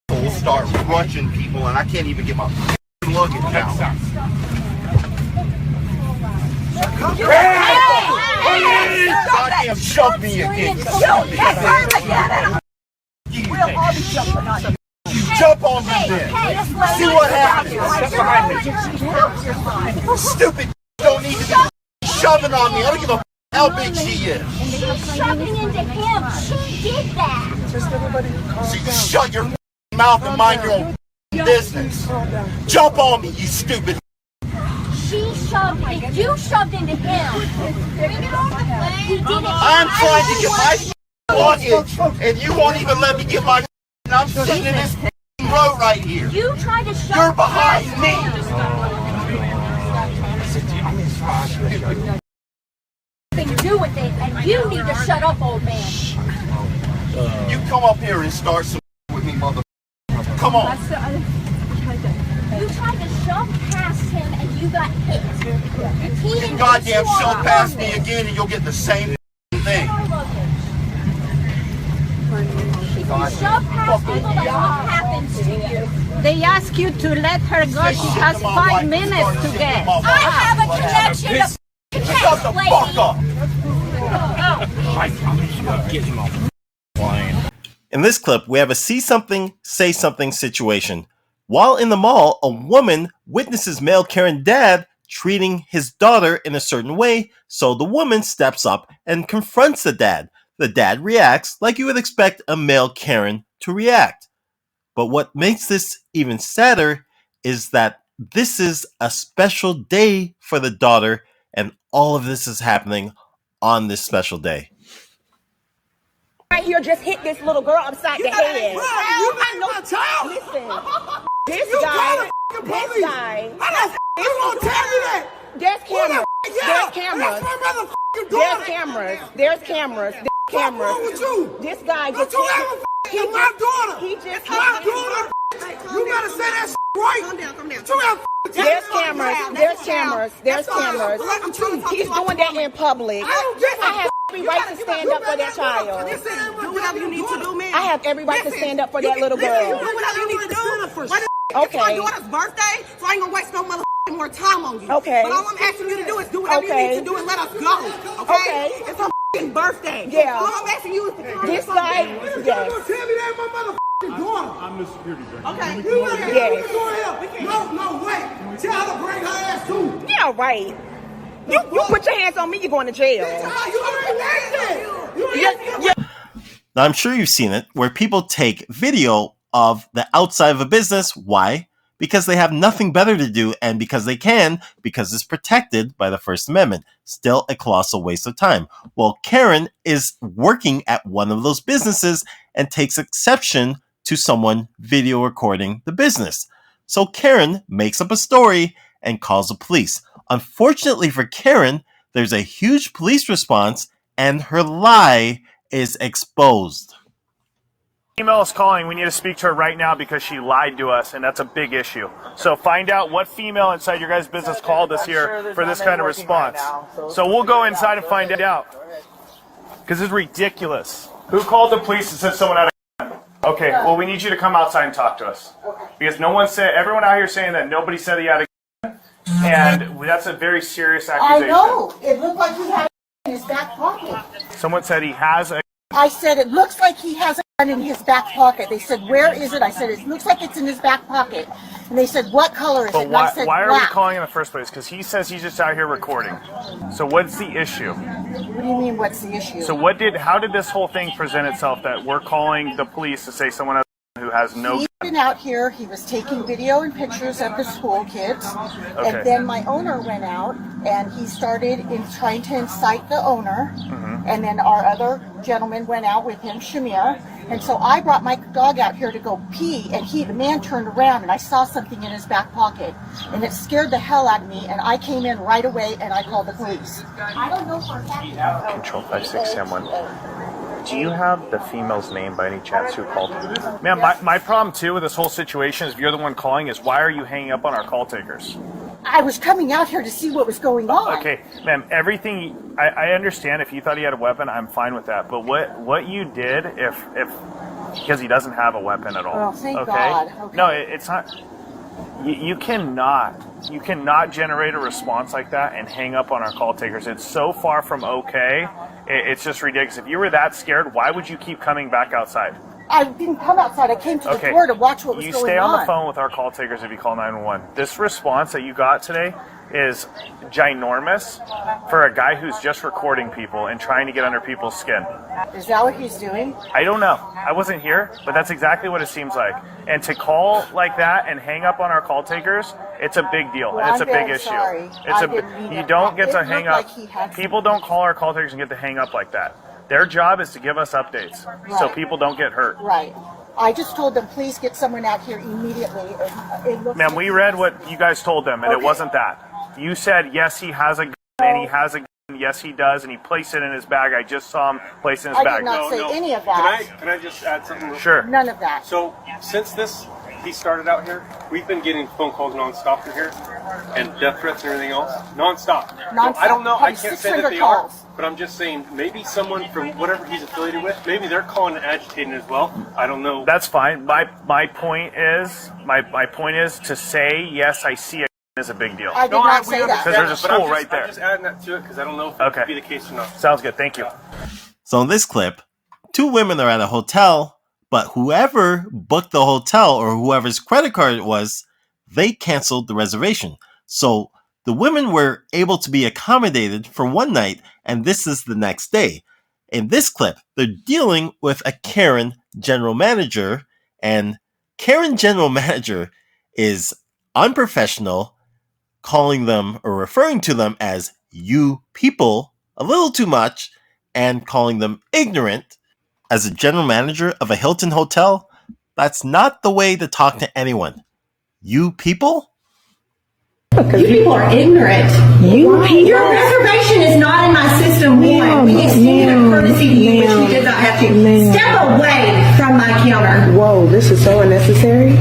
We'll start rushing people, and I can't even get my luggage out. Goddamn, shove me again. You jump on me then. See what happens. Stupid don't need to be shoving on me. I don't give a f how big she is. She's shoving into him. She did that. So you shut your mouth and mind your own business. Jump on me, you stupid. She shoved it. You shoved into him. He did it. I'm trying to get my luggage, and you won't even let me get my. And I'm sitting in this row right here. You tried to shove. You're behind me. Nothing to do with it, and you need to shut up, old man. You come up here and start some with me, mother. Come on. You tried to shove past him and you got hit. He didn't Goddamn shove past me again and you'll get the same thing. Shove past people, that's what happens to you. They ask you to let her go. She has 5 minutes to get. I have a connection to Shut the fuck up. In this clip, we have a see something, say something situation. While in the mall, a woman witnesses male Karen dad treating his daughter in a certain way, so the woman steps up and confronts the dad. The dad reacts like you would expect a male Karen to react. But what makes this even sadder is that this is a special day for the daughter, and all of this is happening on this special day. Right here, just hit this little girl upside the head. You got no child. Listen, this You guy, call the police. I You gonna tell me that? There's cameras. Yeah, There's cameras. that's my motherfucking There's daughter. cameras. There's cameras. There's cameras. What's wrong with you? This guy Don't just you ever hit my daughter. He just It's my daughter. You gotta say that right. Calm down. You ever There's cameras. There's cameras. There's cameras. He's doing that in public. I have every right to stand up for that child. Do whatever you need to do, man. I have every right to stand up for that little girl. Do whatever you need to do. Okay. It's my daughter's birthday, so I ain't gonna waste no motherfucking more time on you. Okay. But all I'm asking you to do is do whatever you need to do and let us go. Okay? It's her birthday. Yeah. All I'm asking you is to come This guy, Tell me yes. that my motherfucking daughter. I'm the security guard. Okay. You better Yes. go ahead. No, wait. Tell her to bring her ass too. Yeah, right. You put your hands on me, you're going to jail. You already made it. Now, I'm sure you've seen it, where people take video of the outside of a business. Why? Because they have nothing better to do, and because they can, because it's protected by the First Amendment. Still a colossal waste of time. Well, Karen is working at one of those businesses and takes exception to someone video recording the business. So Karen makes up a story and calls the police. Unfortunately for Karen, there's a huge police response, and her lie is exposed. Female is calling. We need to speak to her right now because she lied to us, and that's a big issue. So find out what female inside your guys' business called us here for this kind of response. So we'll go inside and find out. Because it's ridiculous. Who called the police and said someone had a gun? Okay, well, we need you to come outside and talk to us. Because no one said, everyone out here saying that nobody said he had a gun, and that's a very serious accusation. I know. It looked like he had it in his back pocket. Someone said he has a I said, it looks like he has a gun in his back pocket. They said, where is it? I said, it looks like it's in his back pocket. And they said, what color is it? And I said, why are we black. calling in the first place? Because he says he's just out here recording. So what's the issue? What do you mean, what's the issue? So how did this whole thing present itself that we're calling the police to say someone who has no He's been out here, he was taking video and pictures of the school kids, Okay. and then my owner went out and he started trying to incite the owner, and then our other gentleman went out with him, Shamir, and so I brought my dog out here to go pee, and the man turned around and I saw something in his back pocket, and it scared the hell out of me, and I came in right away and I called the police. I don't know for a fact. Control 5671. Do you have the female's name by any chance who called? Man, my problem too with this whole situation is if you're the one calling is why are you hanging up on our call takers? I was coming out here to see what was going on. Okay, ma'am, everything, I understand if you thought he had a weapon, I'm fine with that. But what you did if because he doesn't have a weapon at all. Oh, thank God. Okay. No, it's not. You cannot generate a response like that and hang up on our call takers. It's so far from okay. It's just ridiculous. If you were that scared, why would you keep coming back outside? I didn't come outside. I came to the door to watch what was going on. You stay on the phone with our call takers if you call 911. This response that you got today is ginormous for a guy who's just recording people and trying to get under people's skin. Is that what he's doing? I don't know. I wasn't here, but that's exactly what it seems like. And to call like that and hang up on our call takers, it's a big deal. Well, and it's I'm a big very issue. sorry. You don't get to hang up. Like People don't call our call takers and get to hang up like that. Their job is to give us updates so Right. people don't get hurt. Right. I just told them, please get someone out here immediately. It looks Ma'am, we read what you guys told them, and it Okay. wasn't that. You said, yes, he has a gun, and he has a gun. Yes, he does, and he placed it in his bag. I just saw him place it in his I bag. did not say any of that. Can I just add something? Sure. None of that. So, since this he started out here, we've been getting phone calls nonstop through here, and death threats and everything else, nonstop. So I don't know, I can't say that they are, but I'm just saying maybe someone from whatever he's affiliated with, maybe they're calling and agitating as well. I don't know. That's fine. My point is to say yes, I see it is a big deal. I did not say that. Because there's a school right there. I'm just adding that to it because I don't know if it Okay. could be the case or not. Sounds good. Thank you. So in this clip, two women are at a hotel, but whoever booked the hotel or whoever's credit card it was, they canceled the reservation. So the women were able to be accommodated for one night, and this is the next day. In this clip, they're dealing with a Karen general manager, and Karen general manager is unprofessional, calling them or referring to them as you people a little too much, and calling them ignorant. As a general manager of a Hilton hotel, that's not the way to talk to anyone. You people? Because people are ignorant. Your reservation is not in my system. We extended a courtesy to you, which we did not have to. Step away from my counter. Whoa, this is so unnecessary.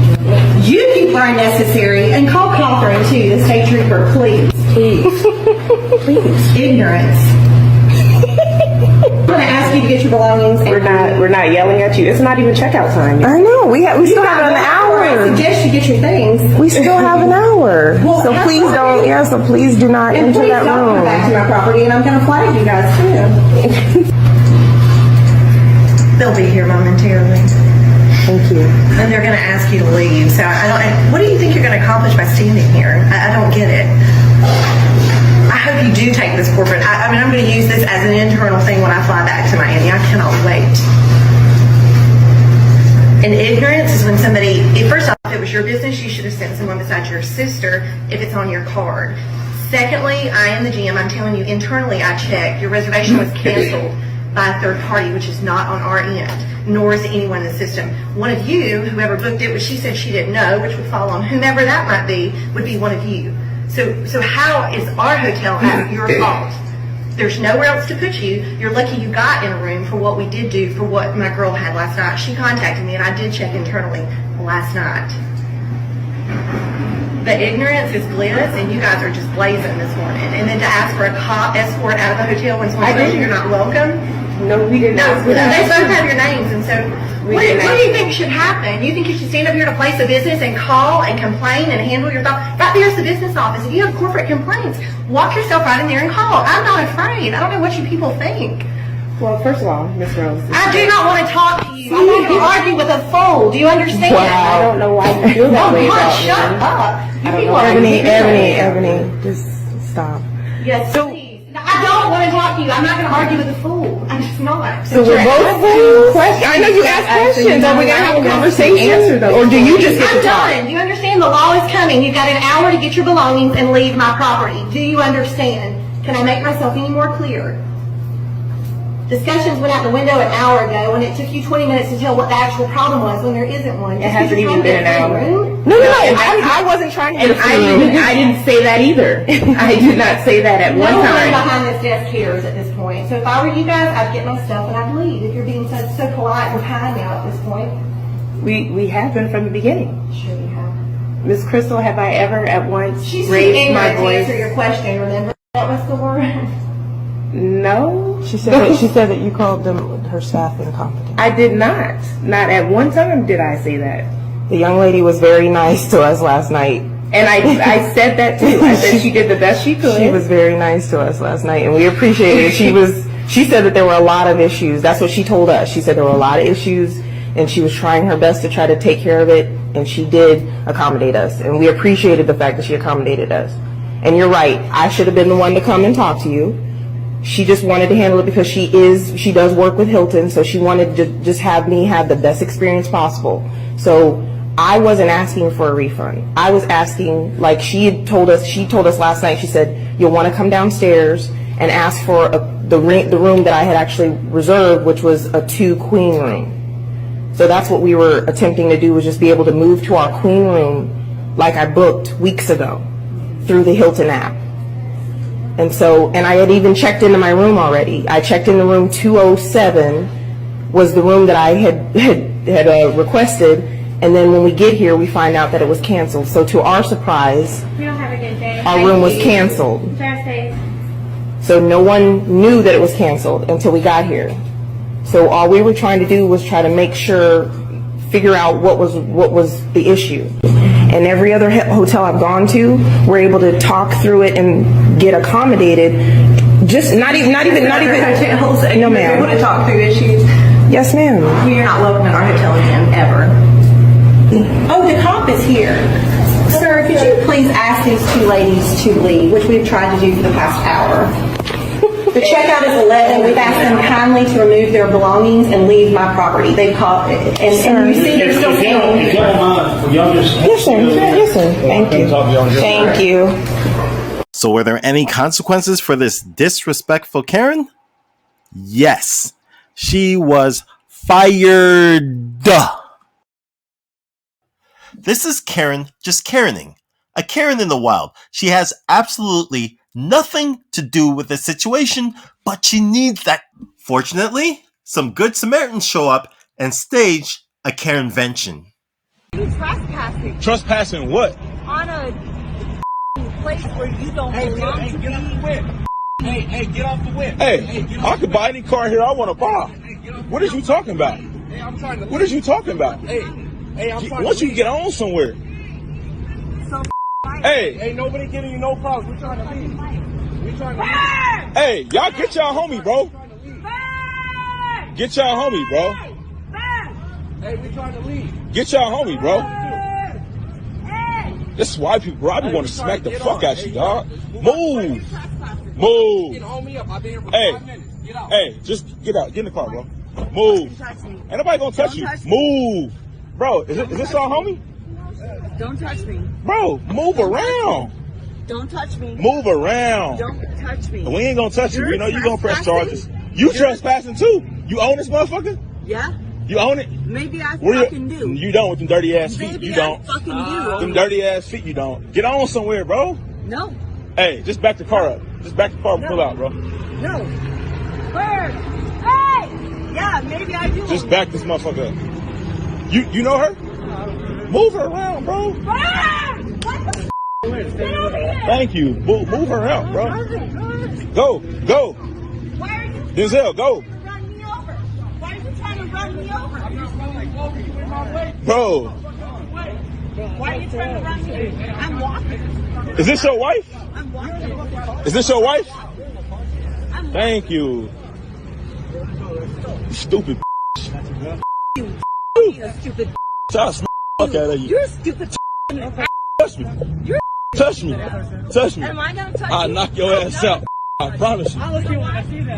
You people are unnecessary. And call Catherine, too, the state trooper, please. Please. Ignorance. I'm going to ask you to get your belongings. We're not yelling at you. It's not even checkout time. I know. We still have an hour. I suggest you get your things. We still have an hour. Well, so please don't. Yeah. So please do not and enter please that don't room. Come back to my property, and I'm going to flag you guys too. They'll be here momentarily. Thank you. And they're going to ask you to leave. So what do you think you're going to accomplish by standing here? I don't get it. I hope you do take this corporate. I mean, I'm going to use this as an internal thing when I fly back to Miami. I cannot wait. And ignorance is when somebody, first off, if it was your business, you should have sent someone besides your sister if it's on your card. Secondly, I am the GM. I'm telling you, internally, I checked. Your reservation was canceled by a third party, which is not on our end, nor is anyone in the system. One of you, whoever booked it, which she said she didn't know, which would fall on whomever that might be, would be one of you. So how is our hotel at your fault? There's nowhere else to put you. You're lucky you got in a room for what we did do for what my girl had last night. She contacted me and I did check internally last night. The ignorance is bliss and you guys are just blazing this morning. And then to ask for a cop escort out of a hotel when someone tells you you're not welcome. No, we did not. No, they both have your names, and so what do you think should happen? You think you should stand up here to place a business and call and complain and handle your thoughts? Right there's the business office. If you have corporate complaints, walk yourself right in there and call. I'm not afraid. I don't know what you people think. Well, first of all, Miss Rose. I do not want to talk to you. I'm not going to argue with a fool. Do you understand? Wow. I don't know why you feel that way about me. Shut up. I don't know. Ebony, just stop. Yes, please. I don't want to talk to you. I'm not going to argue with a fool. I'm just not. So we're both fools? I know you ask questions. Are we going to have a conversation? Or do you just get to talk? I'm done. Do you understand? The law is coming. You've got an hour to get your belongings and leave my property. Do you understand? Can I make myself any more clear? Discussions went out the window an hour ago, and it took you 20 minutes to tell what the actual problem was when there isn't one. It hasn't even been an hour. No, I wasn't trying to get a I didn't say that either. I did not say that at one time. No one behind this desk cares at this point. So if I were you guys, I'd get my stuff and I'd leave. If you're being so polite and kind now at this point. We have been from the beginning. Sure you have. Miss Crystal, have I ever at once She's raised my voice? To answer your question, remember? That was the word. No. She said that you called her staff incompetent. I did not. Not at one time did I say that. The young lady was very nice to us last night. And I said that too. I said she did the best she could. She was very nice to us last night, and we appreciated it. She said that there were a lot of issues. That's what she told us. She said there were a lot of issues, and she was trying her best to try to take care of it, and she did accommodate us. And we appreciated the fact that she accommodated us. And you're right. I should have been the one to come and talk to you. She just wanted to handle it because she does work with Hilton, so she wanted to just have me have the best experience possible. So I wasn't asking for a refund. I was asking, like she told us last night, she said, you'll want to come downstairs and ask for the room that I had actually reserved, which was a 2-queen room. So that's what we were attempting to do, was just be able to move to our queen room like I booked weeks ago through the Hilton app. And I had even checked into my room already. I checked into room 207, was the room that I had requested, And then when we get here, we find out that it was canceled. So to our surprise, our room was canceled. So no one knew that it was canceled until we got here. So all we were trying to do was try to make sure, figure out what was the issue. And every other hotel I've gone to, we're able to talk through it and get accommodated. Just not even. No, ma'am. Able to talk through issues. Yes, ma'am. You're not welcome at our hotel again, ever. Oh, the cop is here. Sir, could you please ask these two ladies to leave, which we've tried to do for the past hour. The checkout is 11. We've asked them kindly to remove their belongings and leave my property. They've called, and you see they're still filming. If y'all don't mind, will y'all just... Yes, sir. Yes, sir. Thank you. Thank you. So were there any consequences for this disrespectful Karen? Yes. She was fired. This is Karen just Karening. A Karen in the wild. She has absolutely nothing to do with the situation, but she needs that. Fortunately, some good Samaritans show up and stage a Karenvention. You trespassing. Trespassing what? On a place where you don't belong to get off the whip. Hey, get off the whip. Hey, I could buy any car here I want to buy. What are you talking about? What are you talking about? Hey, I'm trying once you get on somewhere. Hey, ain't nobody giving you no problems. We're trying to leave. Hey, y'all get y'all homie, bro. Get y'all homie, bro. Hey, we're trying to leave. Get y'all homie, bro. This is why people, bro. I be want to smack the fuck out you, dog. Move. Hey, just get out. Get in the car, bro. Move. Ain't nobody gonna touch you. Move. Bro, is this our homie? Don't touch me. Bro, move around. Don't touch me. Move around. Don't touch me. We ain't gonna touch you. We know you gonna press charges. You trespassing too. You own this motherfucker? Yeah. You own it? Maybe I fucking do. You don't with them dirty ass feet. Maybe you don't. I fucking do. Them dirty ass feet. You don't. Get on somewhere, bro. No. Hey, just back the car up. Just back the car and pull out, bro. No. Where? Hey! Yeah, maybe I do. Just back this motherfucker up. You know her? Move her around, bro. Thank you. Move her out, bro. Go. Why are you Denzel, go. run me over? Why are you trying to run me over? Bro. Why are you trying to run me over? I'm walking. Is this your wife? I'm walking. Is this your wife? Thank you. You stupid. You're stupid. I'll smack the fuck out of you. You're stupid. Touch me. Touch me. Touch me. Am I gonna touch you? I'll knock your ass out. I promise you. I'll look you when I see that.